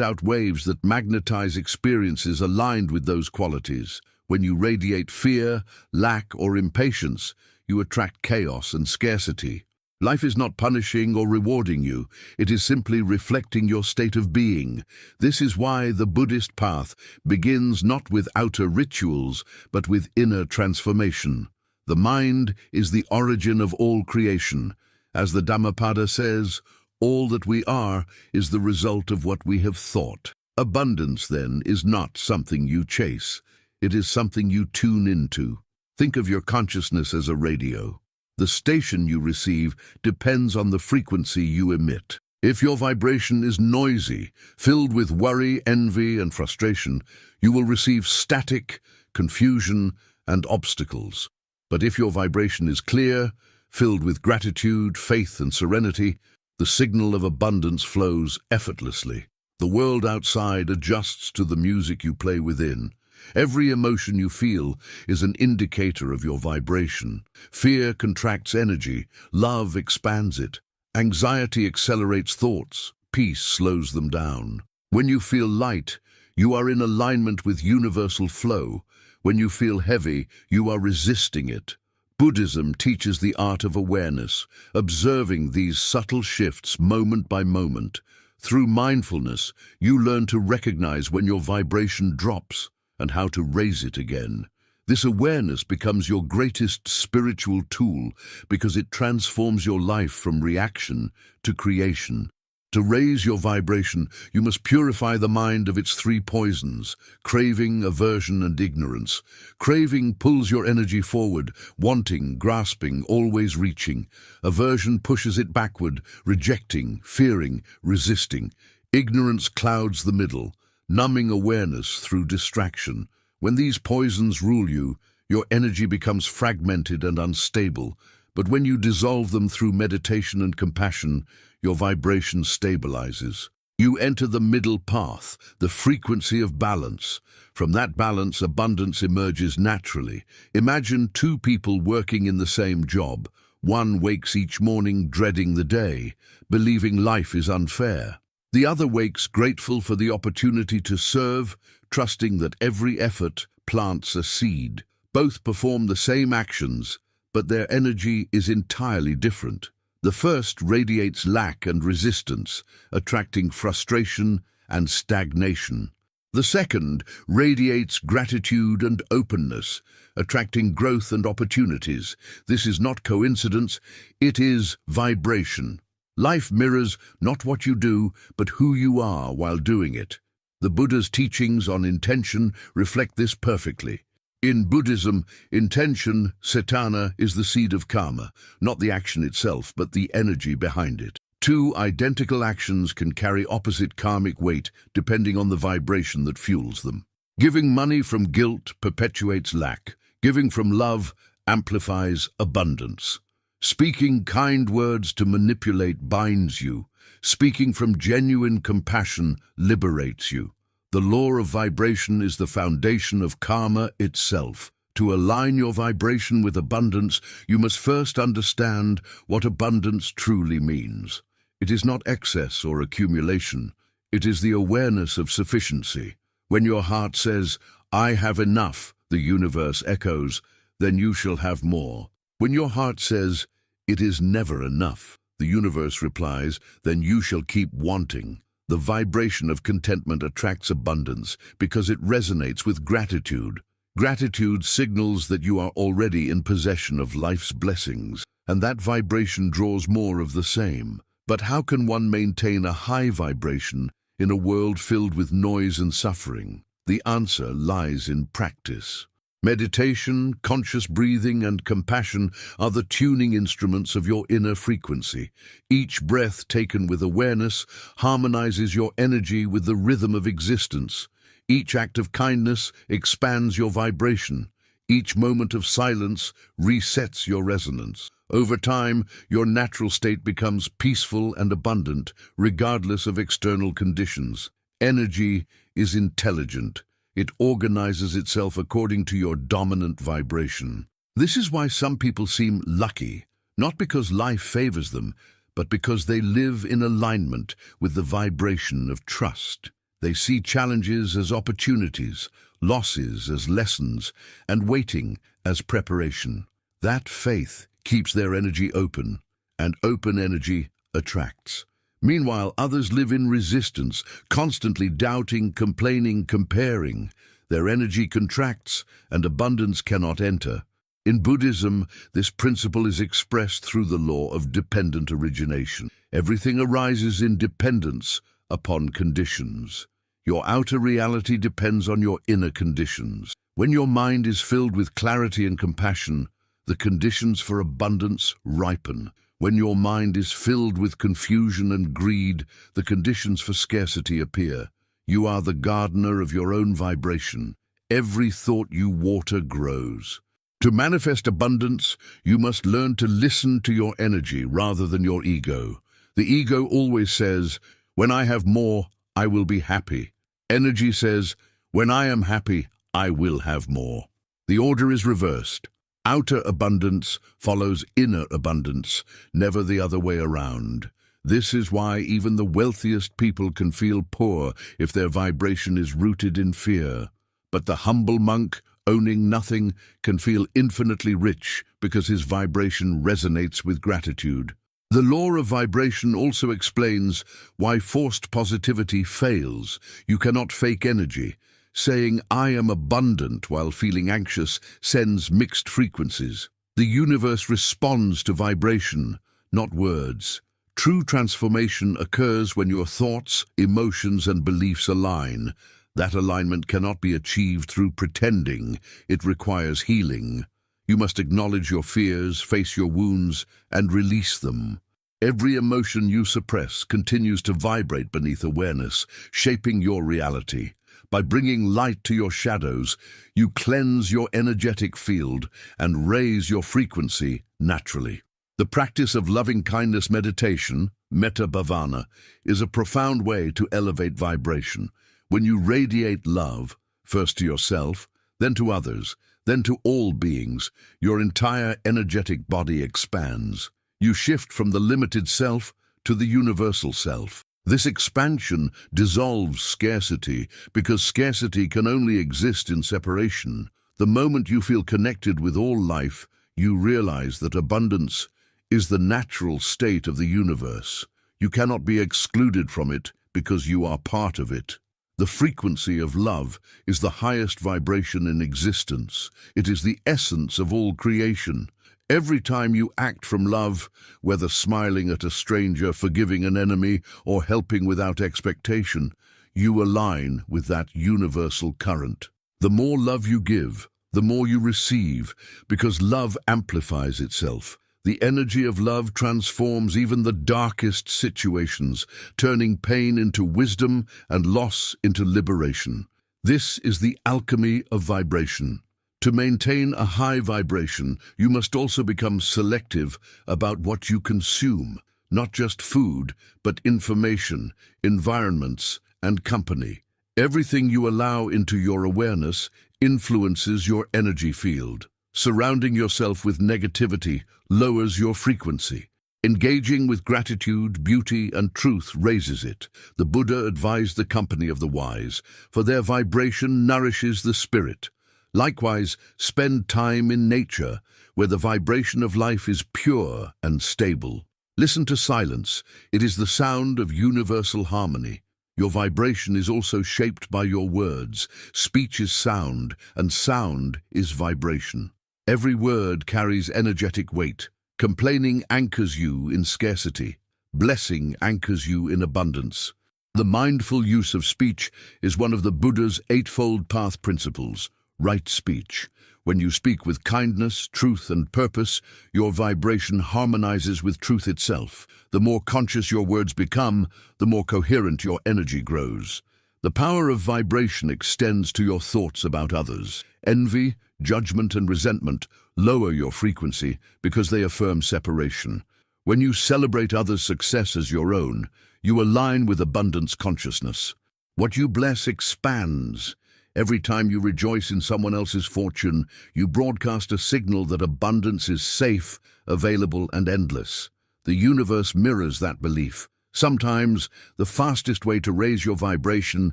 A: out waves that magnetize experiences aligned with those qualities. When you radiate fear, lack, or impatience, you attract chaos and scarcity. Life is not punishing or rewarding you, it is simply reflecting your state of being. This is why the Buddhist path begins not with outer rituals, but with inner transformation. The mind is the origin of all creation. As the Dhammapada says, all that we are is the result of what we have thought. Abundance, then, is not something you chase. It is something you tune into. Think of your consciousness as a radio. The station you receive depends on the frequency you emit. If your vibration is noisy, filled with worry, envy, and frustration, you will receive static, confusion, and obstacles. But if your vibration is clear, filled with gratitude, faith, and serenity, the signal of abundance flows effortlessly. The world outside adjusts to the music you play within. Every emotion you feel is an indicator of your vibration. Fear contracts energy, love expands it. Anxiety accelerates thoughts, peace slows them down. When you feel light, you are in alignment with universal flow. When you feel heavy, you are resisting it. Buddhism teaches the art of awareness, observing these subtle shifts moment by moment. Through mindfulness, you learn to recognize when your vibration drops and how to raise it again. This awareness becomes your greatest spiritual tool because it transforms your life from reaction to creation. To raise your vibration, you must purify the mind of its three poisons: craving, aversion, and ignorance. Craving pulls your energy forward, wanting, grasping, always reaching. Aversion pushes it backward, rejecting, fearing, resisting. Ignorance clouds the middle, numbing awareness through distraction. When these poisons rule you, your energy becomes fragmented and unstable. But when you dissolve them through meditation and compassion, your vibration stabilizes. You enter the middle path, the frequency of balance. From that balance, abundance emerges naturally. Imagine two people working in the same job. One wakes each morning dreading the day, believing life is unfair. The other wakes grateful for the opportunity to serve, trusting that every effort plants a seed. Both perform the same actions, but their energy is entirely different. The first radiates lack and resistance, attracting frustration and stagnation. The second radiates gratitude and openness, attracting growth and opportunities. This is not coincidence, it is vibration. Life mirrors not what you do, but who you are while doing it. The Buddha's teachings on intention reflect this perfectly. In Buddhism, intention, cetana, is the seed of karma, not the action itself, but the energy behind it. Two identical actions can carry opposite karmic weight depending on the vibration that fuels them. Giving money from guilt perpetuates lack. Giving from love amplifies abundance. Speaking kind words to manipulate binds you. Speaking from genuine compassion liberates you. The law of vibration is the foundation of karma itself. To align your vibration with abundance, you must first understand what abundance truly means. It is not excess or accumulation. It is the awareness of sufficiency. When your heart says, "I have enough," the universe echoes, "Then you shall have more." When your heart says, "It is never enough," the universe replies, "Then you shall keep wanting." The vibration of contentment attracts abundance because it resonates with gratitude. Gratitude signals that you are already in possession of life's blessings, and that vibration draws more of the same. But how can one maintain a high vibration in a world filled with noise and suffering? The answer lies in practice. Meditation, conscious breathing, and compassion are the tuning instruments of your inner frequency. Each breath taken with awareness harmonizes your energy with the rhythm of existence. Each act of kindness expands your vibration. Each moment of silence resets your resonance. Over time, your natural state becomes peaceful and abundant, regardless of external conditions. Energy is intelligent. It organizes itself according to your dominant vibration. This is why some people seem lucky, not because life favors them, but because they live in alignment with the vibration of trust. They see challenges as opportunities, losses as lessons, and waiting as preparation. That faith keeps their energy open, and open energy attracts. Meanwhile, others live in resistance, constantly doubting, complaining, comparing. Their energy contracts, and abundance cannot enter. In Buddhism, this principle is expressed through the law of dependent origination. Everything arises in dependence upon conditions. Your outer reality depends on your inner conditions. When your mind is filled with clarity and compassion, the conditions for abundance ripen. When your mind is filled with confusion and greed, the conditions for scarcity appear. You are the gardener of your own vibration. Every thought you water grows. To manifest abundance, you must learn to listen to your energy rather than your ego. The ego always says, "When I have more, I will be happy." Energy says, "When I am happy, I will have more." The order is reversed. Outer abundance follows inner abundance, never the other way around. This is why even the wealthiest people can feel poor if their vibration is rooted in fear. But the humble monk, owning nothing, can feel infinitely rich because his vibration resonates with gratitude. The law of vibration also explains why forced positivity fails. You cannot fake energy. Saying, "I am abundant," while feeling anxious sends mixed frequencies. The universe responds to vibration, not words. True transformation occurs when your thoughts, emotions, and beliefs align. That alignment cannot be achieved through pretending. It requires healing. You must acknowledge your fears, face your wounds, and release them. Every emotion you suppress continues to vibrate beneath awareness, shaping your reality. By bringing light to your shadows, you cleanse your energetic field and raise your frequency naturally. The practice of loving-kindness meditation, metta bhavana, is a profound way to elevate vibration. When you radiate love, first to yourself, then to others, then to all beings, your entire energetic body expands. You shift from the limited self to the universal self. This expansion dissolves scarcity, because scarcity can only exist in separation. The moment you feel connected with all life, you realize that abundance is the natural state of the universe. You cannot be excluded from it because you are part of it. The frequency of love is the highest vibration in existence. It is the essence of all creation. Every time you act from love, whether smiling at a stranger, forgiving an enemy, or helping without expectation, you align with that universal current. The more love you give, the more you receive, because love amplifies itself. The energy of love transforms even the darkest situations, turning pain into wisdom and loss into liberation. This is the alchemy of vibration. To maintain a high vibration, you must also become selective about what you consume, not just food, but information, environments, and company. Everything you allow into your awareness influences your energy field. Surrounding yourself with negativity lowers your frequency. Engaging with gratitude, beauty, and truth raises it. The Buddha advised the company of the wise, for their vibration nourishes the spirit. Likewise, spend time in nature, where the vibration of life is pure and stable. Listen to silence. It is the sound of universal harmony. Your vibration is also shaped by your words. Speech is sound, and sound is vibration. Every word carries energetic weight. Complaining anchors you in scarcity. Blessing anchors you in abundance. The mindful use of speech is one of the Buddha's Eightfold Path principles. Right speech. When you speak with kindness, truth, and purpose, your vibration harmonizes with truth itself. The more conscious your words become, the more coherent your energy grows. The power of vibration extends to your thoughts about others. Envy, judgment, and resentment lower your frequency because they affirm separation. When you celebrate others' success as your own, you align with abundance consciousness. What you bless expands. Every time you rejoice in someone else's fortune, you broadcast a signal that abundance is safe, available, and endless. The universe mirrors that belief. Sometimes, the fastest way to raise your vibration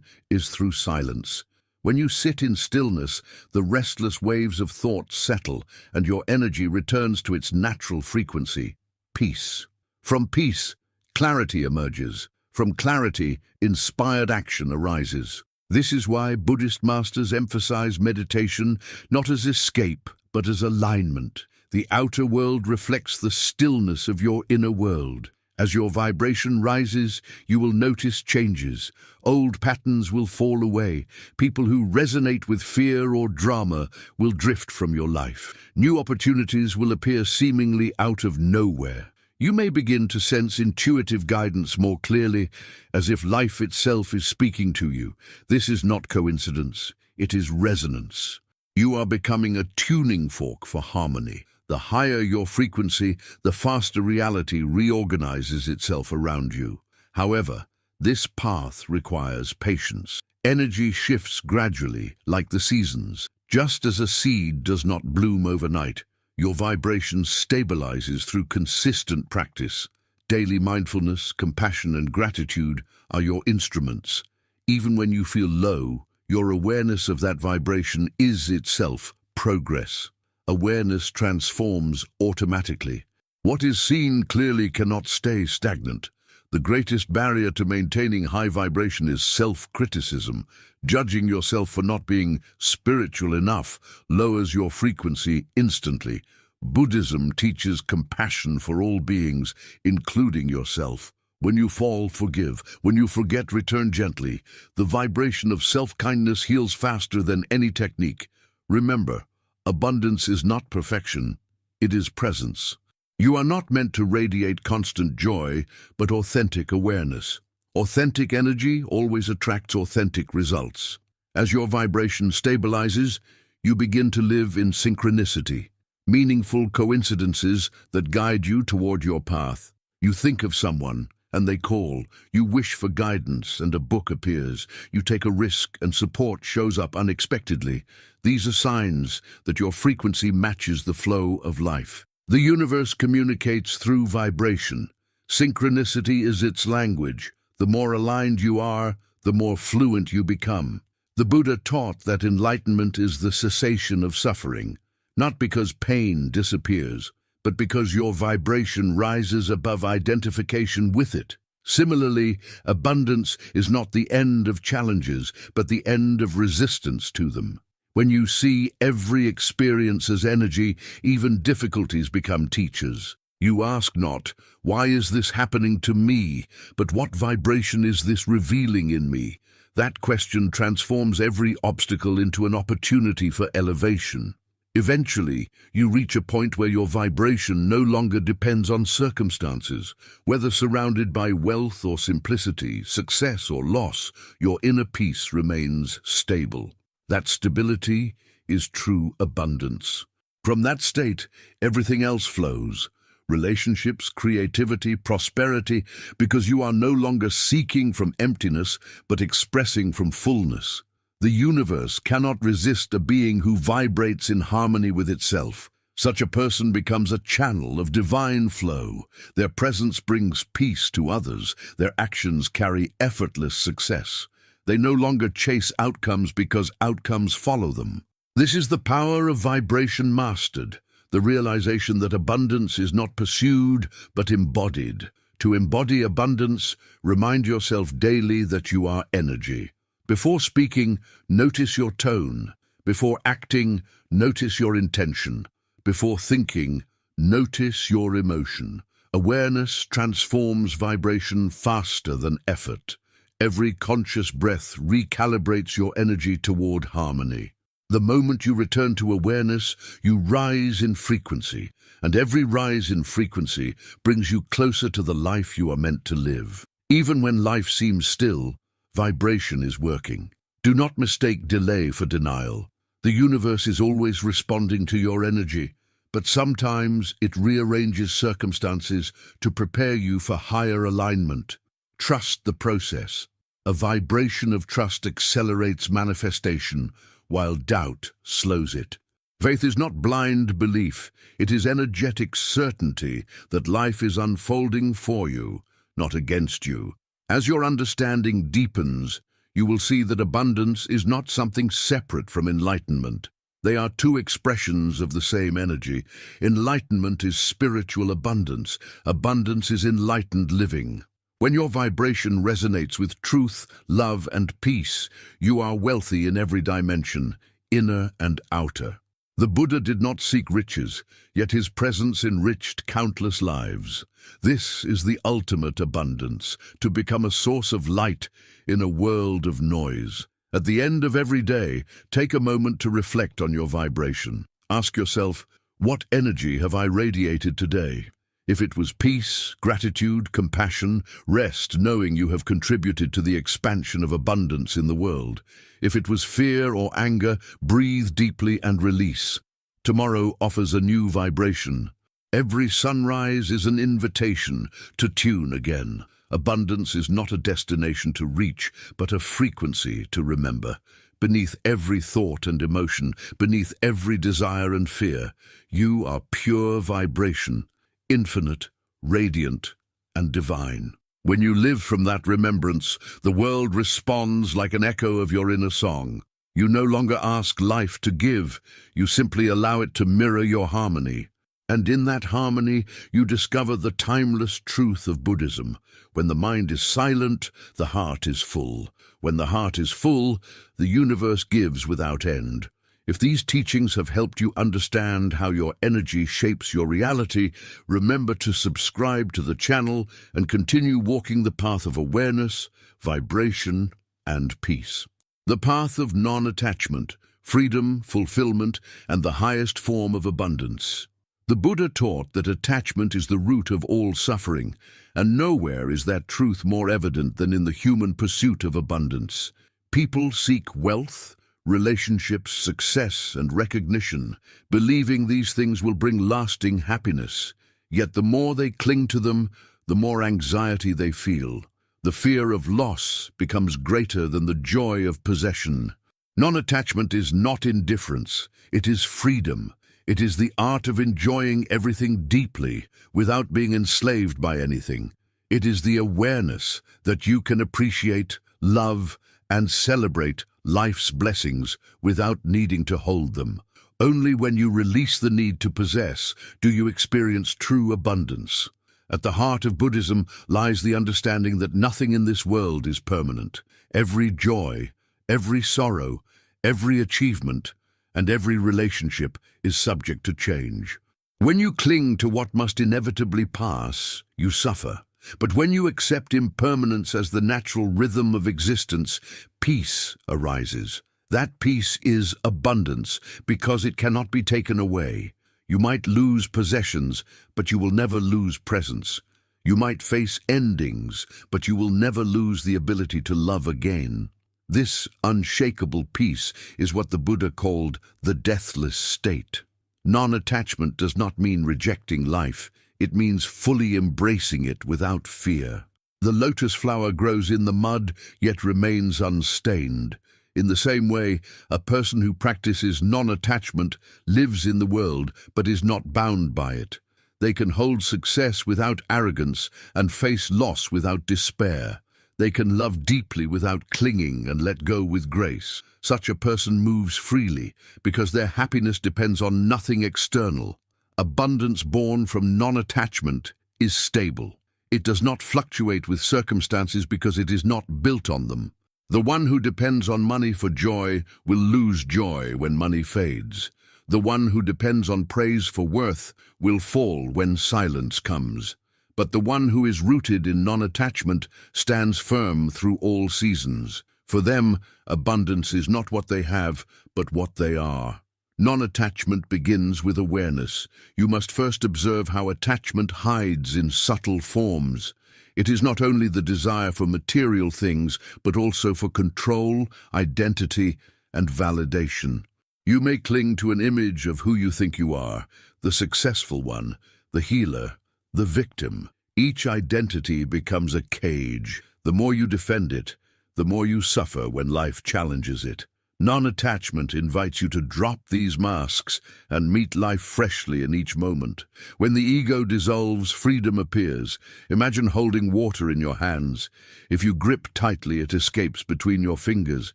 A: is through silence. When you sit in stillness, the restless waves of thought settle, and your energy returns to its natural frequency, peace. From peace, clarity emerges. From clarity, inspired action arises. This is why Buddhist masters emphasize meditation not as escape, but as alignment. The outer world reflects the stillness of your inner world. As your vibration rises, you will notice changes. Old patterns will fall away. People who resonate with fear or drama will drift from your life. New opportunities will appear seemingly out of nowhere. You may begin to sense intuitive guidance more clearly, as if life itself is speaking to you. This is not coincidence, it is resonance. You are becoming a tuning fork for harmony. The higher your frequency, the faster reality reorganizes itself around you. However, this path requires patience. Energy shifts gradually, like the seasons. Just as a seed does not bloom overnight, your vibration stabilizes through consistent practice. Daily mindfulness, compassion, and gratitude are your instruments. Even when you feel low, your awareness of that vibration is itself progress. Awareness transforms automatically. What is seen clearly cannot stay stagnant. The greatest barrier to maintaining high vibration is self-criticism. Judging yourself for not being spiritual enough lowers your frequency instantly. Buddhism teaches compassion for all beings, including yourself. When you fall, forgive. When you forget, return gently. The vibration of self-kindness heals faster than any technique. Remember, abundance is not perfection, it is presence. You are not meant to radiate constant joy, but authentic awareness. Authentic energy always attracts authentic results. As your vibration stabilizes, you begin to live in synchronicity, meaningful coincidences that guide you toward your path. You think of someone, and they call. You wish for guidance, and a book appears. You take a risk, and support shows up unexpectedly. These are signs that your frequency matches the flow of life. The universe communicates through vibration. Synchronicity is its language. The more aligned you are, the more fluent you become. The Buddha taught that enlightenment is the cessation of suffering, not because pain disappears, but because your vibration rises above identification with it. Similarly, abundance is not the end of challenges, but the end of resistance to them. When you see every experience as energy, even difficulties become teachers. You ask not, why is this happening to me, but what vibration is this revealing in me? That question transforms every obstacle into an opportunity for elevation. Eventually, you reach a point where your vibration no longer depends on circumstances. Whether surrounded by wealth or simplicity, success or loss, your inner peace remains stable. That stability is true abundance. From that state, everything else flows. Relationships, creativity, prosperity, because you are no longer seeking from emptiness, but expressing from fullness. The universe cannot resist a being who vibrates in harmony with itself. Such a person becomes a channel of divine flow. Their presence brings peace to others. Their actions carry effortless success. They no longer chase outcomes because outcomes follow them. This is the power of vibration mastered, the realization that abundance is not pursued, but embodied. To embody abundance, remind yourself daily that you are energy. Before speaking, notice your tone. Before acting, notice your intention. Before thinking, notice your emotion. Awareness transforms vibration faster than effort. Every conscious breath recalibrates your energy toward harmony. The moment you return to awareness, you rise in frequency, and every rise in frequency brings you closer to the life you are meant to live. Even when life seems still, vibration is working. Do not mistake delay for denial. The universe is always responding to your energy, but sometimes it rearranges circumstances to prepare you for higher alignment. Trust the process. A vibration of trust accelerates manifestation, while doubt slows it. Faith is not blind belief, it is energetic certainty that life is unfolding for you, not against you. As your understanding deepens, you will see that abundance is not something separate from enlightenment. They are two expressions of the same energy. Enlightenment is spiritual abundance. Abundance is enlightened living. When your vibration resonates with truth, love, and peace, you are wealthy in every dimension, inner and outer. The Buddha did not seek riches, yet his presence enriched countless lives. This is the ultimate abundance, to become a source of light in a world of noise. At the end of every day, take a moment to reflect on your vibration. Ask yourself, what energy have I radiated today? If it was peace, gratitude, compassion, rest knowing you have contributed to the expansion of abundance in the world. If it was fear or anger, breathe deeply and release. Tomorrow offers a new vibration. Every sunrise is an invitation to tune again. Abundance is not a destination to reach, but a frequency to remember. Beneath every thought and emotion, beneath every desire and fear, you are pure vibration. Infinite, radiant, and divine. When you live from that remembrance, the world responds like an echo of your inner song. You no longer ask life to give, you simply allow it to mirror your harmony. And in that harmony, you discover the timeless truth of Buddhism. When the mind is silent, the heart is full. When the heart is full, the universe gives without end. If these teachings have helped you understand how your energy shapes your reality, remember to subscribe to the channel and continue walking the path of awareness, vibration, and peace. The path of non-attachment, freedom, fulfillment, and the highest form of abundance. The Buddha taught that attachment is the root of all suffering, and nowhere is that truth more evident than in the human pursuit of abundance. People seek wealth, relationships, success, and recognition, believing these things will bring lasting happiness. Yet the more they cling to them, the more anxiety they feel. The fear of loss becomes greater than the joy of possession. Non-attachment is not indifference, it is freedom. It is the art of enjoying everything deeply, without being enslaved by anything. It is the awareness that you can appreciate, love, and celebrate life's blessings without needing to hold them. Only when you release the need to possess do you experience true abundance. At the heart of Buddhism lies the understanding that nothing in this world is permanent. Every joy, every sorrow, every achievement, and every relationship is subject to change. When you cling to what must inevitably pass, you suffer. But when you accept impermanence as the natural rhythm of existence, peace arises. That peace is abundance, because it cannot be taken away. You might lose possessions, but you will never lose presence. You might face endings, but you will never lose the ability to love again. This unshakable peace is what the Buddha called the deathless state. Non-attachment does not mean rejecting life. It means fully embracing it without fear. The lotus flower grows in the mud, yet remains unstained. In the same way, a person who practices non-attachment lives in the world, but is not bound by it. They can hold success without arrogance and face loss without despair. They can love deeply without clinging and let go with grace. Such a person moves freely because their happiness depends on nothing external. Abundance born from non-attachment is stable. It does not fluctuate with circumstances because it is not built on them. The one who depends on money for joy will lose joy when money fades. The one who depends on praise for worth will fall when silence comes. But the one who is rooted in non-attachment stands firm through all seasons. For them, abundance is not what they have, but what they are. Non-attachment begins with awareness. You must first observe how attachment hides in subtle forms. It is not only the desire for material things, but also for control, identity, and validation. You may cling to an image of who you think you are, the successful one, the healer, the victim. Each identity becomes a cage. The more you defend it, the more you suffer when life challenges it. Non-attachment invites you to drop these masks and meet life freshly in each moment. When the ego dissolves, freedom appears. Imagine holding water in your hands. If you grip tightly, it escapes between your fingers,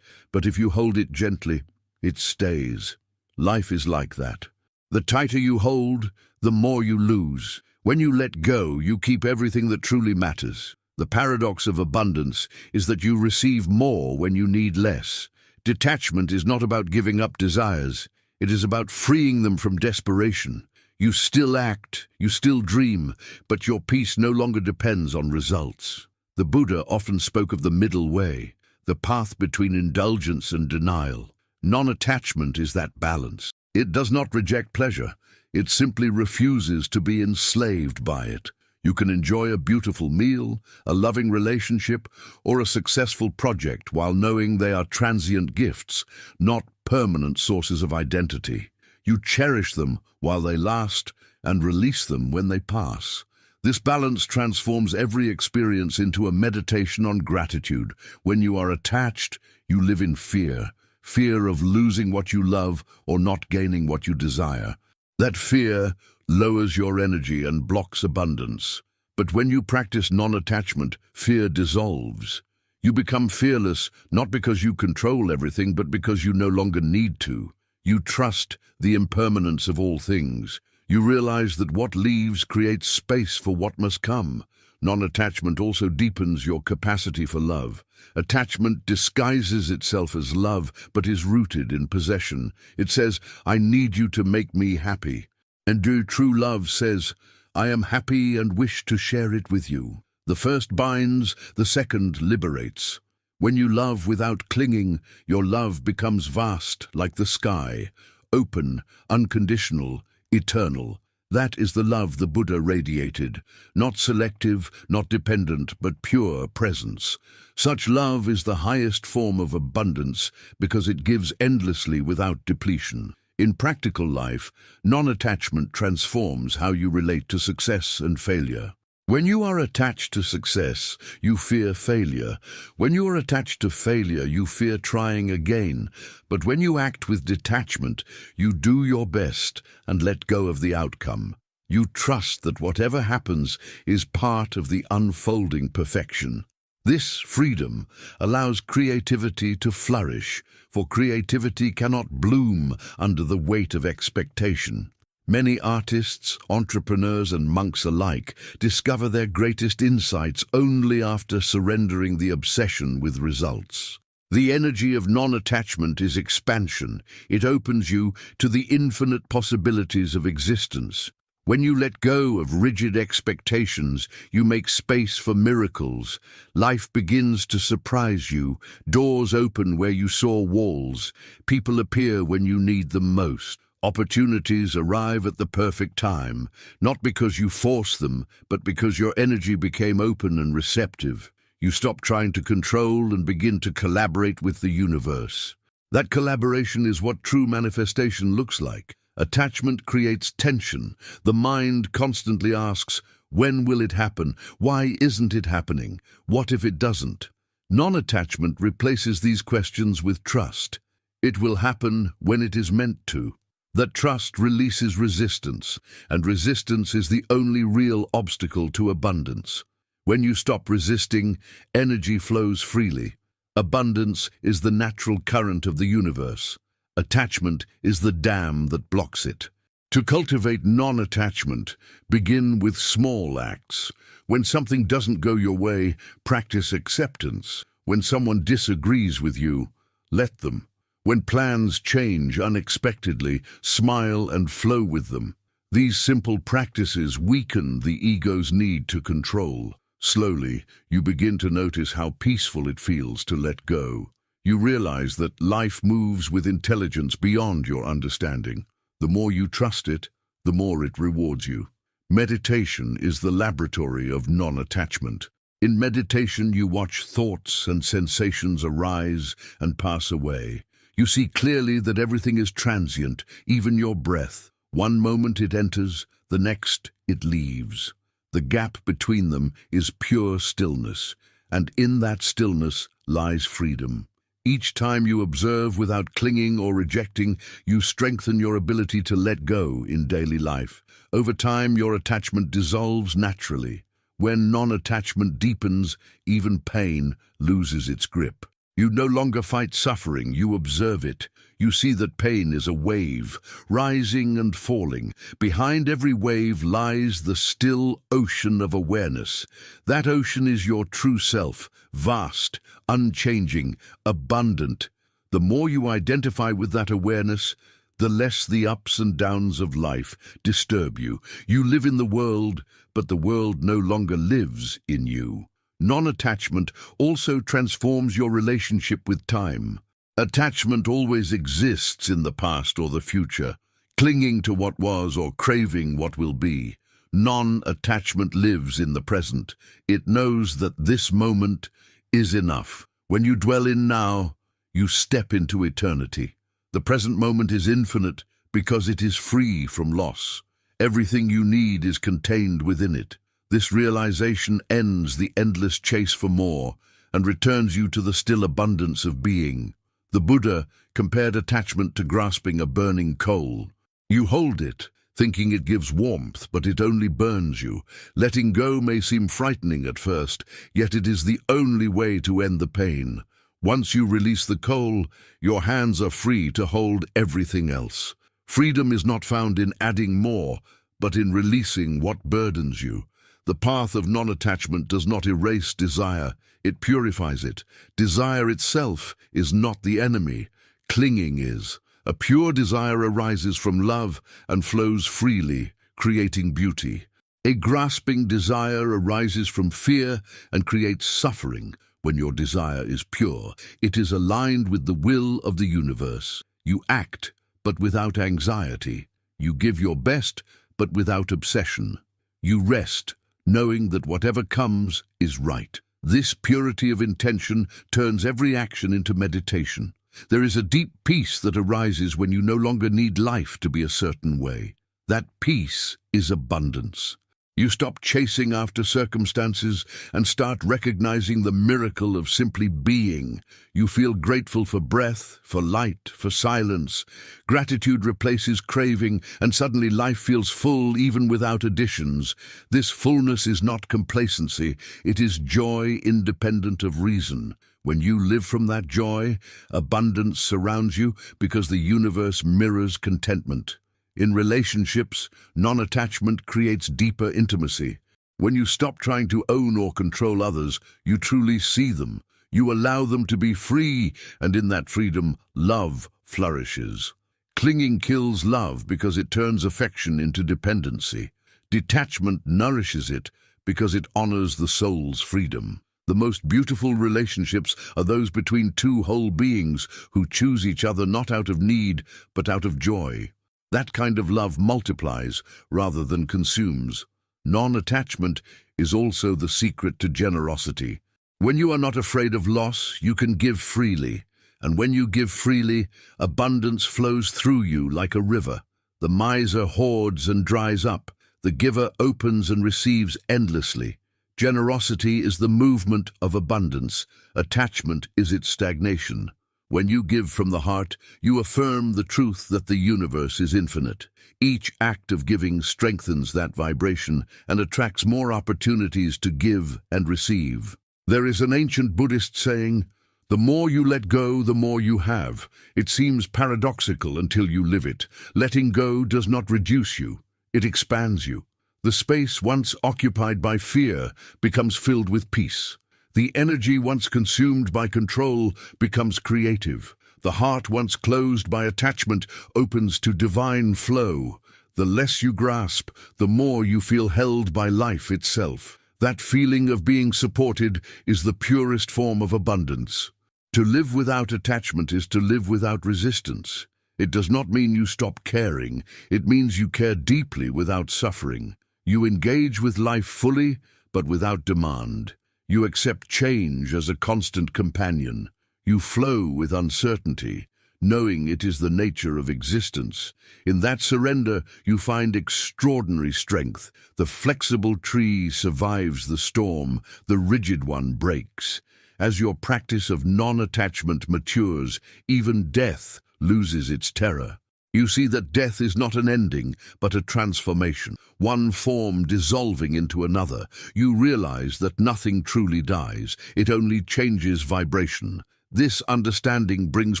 A: but if you hold it gently, it stays. Life is like that. The tighter you hold, the more you lose. When you let go, you keep everything that truly matters. The paradox of abundance is that you receive more when you need less. Detachment is not about giving up desires. It is about freeing them from desperation. You still act, you still dream, but your peace no longer depends on results. The Buddha often spoke of the middle way, the path between indulgence and denial. Non-attachment is that balance. It does not reject pleasure. It simply refuses to be enslaved by it. You can enjoy a beautiful meal, a loving relationship, or a successful project while knowing they are transient gifts, not permanent sources of identity. You cherish them while they last and release them when they pass. This balance transforms every experience into a meditation on gratitude. When you are attached, you live in fear. Fear of losing what you love or not gaining what you desire. That fear lowers your energy and blocks abundance. But when you practice non-attachment, fear dissolves. You become fearless, not because you control everything, but because you no longer need to. You trust the impermanence of all things. You realize that what leaves creates space for what must come. Non-attachment also deepens your capacity for love. Attachment disguises itself as love, but is rooted in possession. It says, "I need you to make me happy." And true love says, "I am happy and wish to share it with you." The first binds, the second liberates. When you love without clinging, your love becomes vast like the sky, open, unconditional, eternal. That is the love the Buddha radiated, not selective, not dependent, but pure presence. Such love is the highest form of abundance because it gives endlessly without depletion. In practical life, non-attachment transforms how you relate to success and failure. When you are attached to success, you fear failure. When you are attached to failure, you fear trying again. But when you act with detachment, you do your best and let go of the outcome. You trust that whatever happens is part of the unfolding perfection. This freedom allows creativity to flourish, for creativity cannot bloom under the weight of expectation. Many artists, entrepreneurs, and monks alike discover their greatest insights only after surrendering the obsession with results. The energy of non-attachment is expansion. It opens you to the infinite possibilities of existence. When you let go of rigid expectations, you make space for miracles. Life begins to surprise you. Doors open where you saw walls. People appear when you need them most. Opportunities arrive at the perfect time, not because you force them, but because your energy became open and receptive. You stop trying to control and begin to collaborate with the universe. That collaboration is what true manifestation looks like. Attachment creates tension. The mind constantly asks, when will it happen? Why isn't it happening? What if it doesn't? Non-attachment replaces these questions with trust. It will happen when it is meant to. That trust releases resistance, and resistance is the only real obstacle to abundance. When you stop resisting, energy flows freely. Abundance is the natural current of the universe. Attachment is the dam that blocks it. To cultivate non-attachment, begin with small acts. When something doesn't go your way, practice acceptance. When someone disagrees with you, let them. When plans change unexpectedly, smile and flow with them. These simple practices weaken the ego's need to control. Slowly, you begin to notice how peaceful it feels to let go. You realize that life moves with intelligence beyond your understanding. The more you trust it, the more it rewards you. Meditation is the laboratory of non-attachment. In meditation, you watch thoughts and sensations arise and pass away. You see clearly that everything is transient, even your breath. One moment it enters, the next it leaves. The gap between them is pure stillness, and in that stillness lies freedom. Each time you observe without clinging or rejecting, you strengthen your ability to let go in daily life. Over time, your attachment dissolves naturally. When non-attachment deepens, even pain loses its grip. You no longer fight suffering, you observe it. You see that pain is a wave, rising and falling. Behind every wave lies the still ocean of awareness. That ocean is your true self, vast, unchanging, abundant. The more you identify with that awareness, the less the ups and downs of life disturb you. You live in the world, but the world no longer lives in you. Non-attachment also transforms your relationship with time. Attachment always exists in the past or the future, clinging to what was or craving what will be. Non-attachment lives in the present. It knows that this moment is enough. When you dwell in now, you step into eternity. The present moment is infinite because it is free from loss. Everything you need is contained within it. This realization ends the endless chase for more and returns you to the still abundance of being. The Buddha compared attachment to grasping a burning coal. You hold it, thinking it gives warmth, but it only burns you. Letting go may seem frightening at first, yet it is the only way to end the pain. Once you release the coal, your hands are free to hold everything else. Freedom is not found in adding more, but in releasing what burdens you. The path of non-attachment does not erase desire, it purifies it. Desire itself is not the enemy, clinging is. A pure desire arises from love and flows freely, creating beauty. A grasping desire arises from fear and creates suffering. When your desire is pure, it is aligned with the will of the universe. You act, but without anxiety. You give your best, but without obsession. You rest, knowing that whatever comes is right. This purity of intention turns every action into meditation. There is a deep peace that arises when you no longer need life to be a certain way. That peace is abundance. You stop chasing after circumstances and start recognizing the miracle of simply being. You feel grateful for breath, for light, for silence. Gratitude replaces craving, and suddenly life feels full even without additions. This fullness is not complacency, it is joy independent of reason. When you live from that joy, abundance surrounds you because the universe mirrors contentment. In relationships, non-attachment creates deeper intimacy. When you stop trying to own or control others, you truly see them. You allow them to be free, and in that freedom, love flourishes. Clinging kills love because it turns affection into dependency. Detachment nourishes it because it honors the soul's freedom. The most beautiful relationships are those between two whole beings who choose each other not out of need, but out of joy. That kind of love multiplies rather than consumes. Non-attachment is also the secret to generosity. When you are not afraid of loss, you can give freely. And when you give freely, abundance flows through you like a river. The miser hoards and dries up. The giver opens and receives endlessly. Generosity is the movement of abundance. Attachment is its stagnation. When you give from the heart, you affirm the truth that the universe is infinite. Each act of giving strengthens that vibration and attracts more opportunities to give and receive. There is an ancient Buddhist saying, "The more you let go, the more you have." It seems paradoxical until you live it. Letting go does not reduce you, it expands you. The space once occupied by fear becomes filled with peace. The energy once consumed by control becomes creative. The heart once closed by attachment opens to divine flow. The less you grasp, the more you feel held by life itself. That feeling of being supported is the purest form of abundance. To live without attachment is to live without resistance. It does not mean you stop caring. It means you care deeply without suffering. You engage with life fully, but without demand. You accept change as a constant companion. You flow with uncertainty, knowing it is the nature of existence. In that surrender, you find extraordinary strength. The flexible tree survives the storm, the rigid one breaks. As your practice of non-attachment matures, even death loses its terror. You see that death is not an ending, but a transformation, one form dissolving into another. You realize that nothing truly dies, it only changes vibration. This understanding brings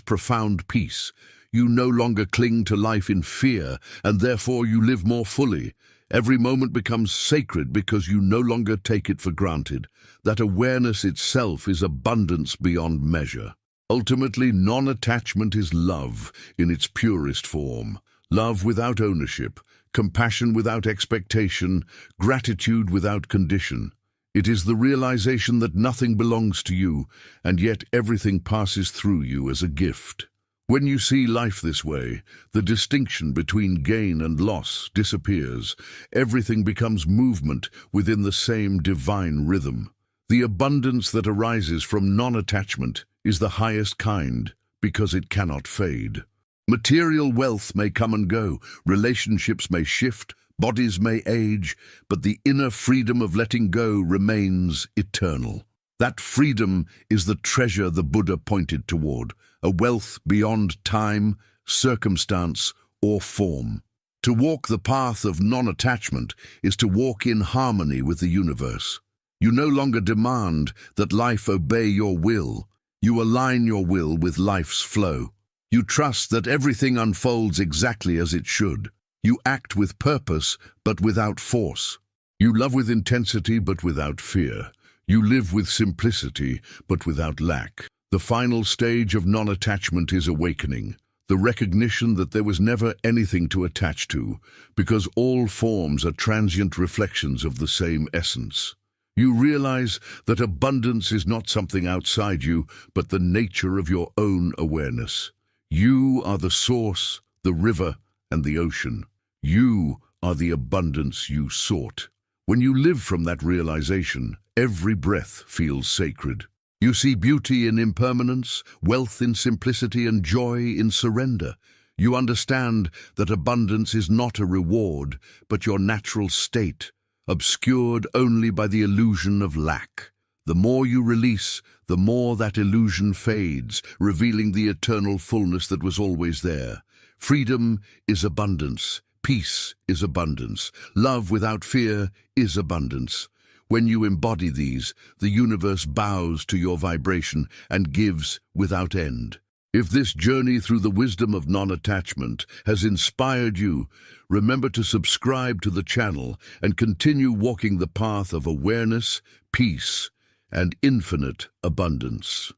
A: profound peace. You no longer cling to life in fear, and therefore you live more fully. Every moment becomes sacred because you no longer take it for granted. That awareness itself is abundance beyond measure. Ultimately, non-attachment is love in its purest form. Love without ownership, compassion without expectation, gratitude without condition. It is the realization that nothing belongs to you, and yet everything passes through you as a gift. When you see life this way, the distinction between gain and loss disappears. Everything becomes movement within the same divine rhythm. The abundance that arises from non-attachment is the highest kind because it cannot fade. Material wealth may come and go, relationships may shift, bodies may age, but the inner freedom of letting go remains eternal. That freedom is the treasure the Buddha pointed toward, a wealth beyond time, circumstance, or form. To walk the path of non-attachment is to walk in harmony with the universe. You no longer demand that life obey your will. You align your will with life's flow. You trust that everything unfolds exactly as it should. You act with purpose, but without force. You love with intensity, but without fear. You live with simplicity, but without lack. The final stage of non-attachment is awakening, the recognition that there was never anything to attach to, because all forms are transient reflections of the same essence. You realize that abundance is not something outside you, but the nature of your own awareness. You are the source, the river, and the ocean. You are the abundance you sought. When you live from that realization, every breath feels sacred. You see beauty in impermanence, wealth in simplicity, and joy in surrender. You understand that abundance is not a reward, but your natural state, obscured only by the illusion of lack. The more you release, the more that illusion fades, revealing the eternal fullness that was always there. Freedom is abundance. Peace is abundance. Love without fear is abundance. When you embody these, the universe bows to your vibration and gives without end. If this journey through the wisdom of non-attachment has inspired you, remember to subscribe to the channel and continue walking the path of awareness, peace, and infinite abundance.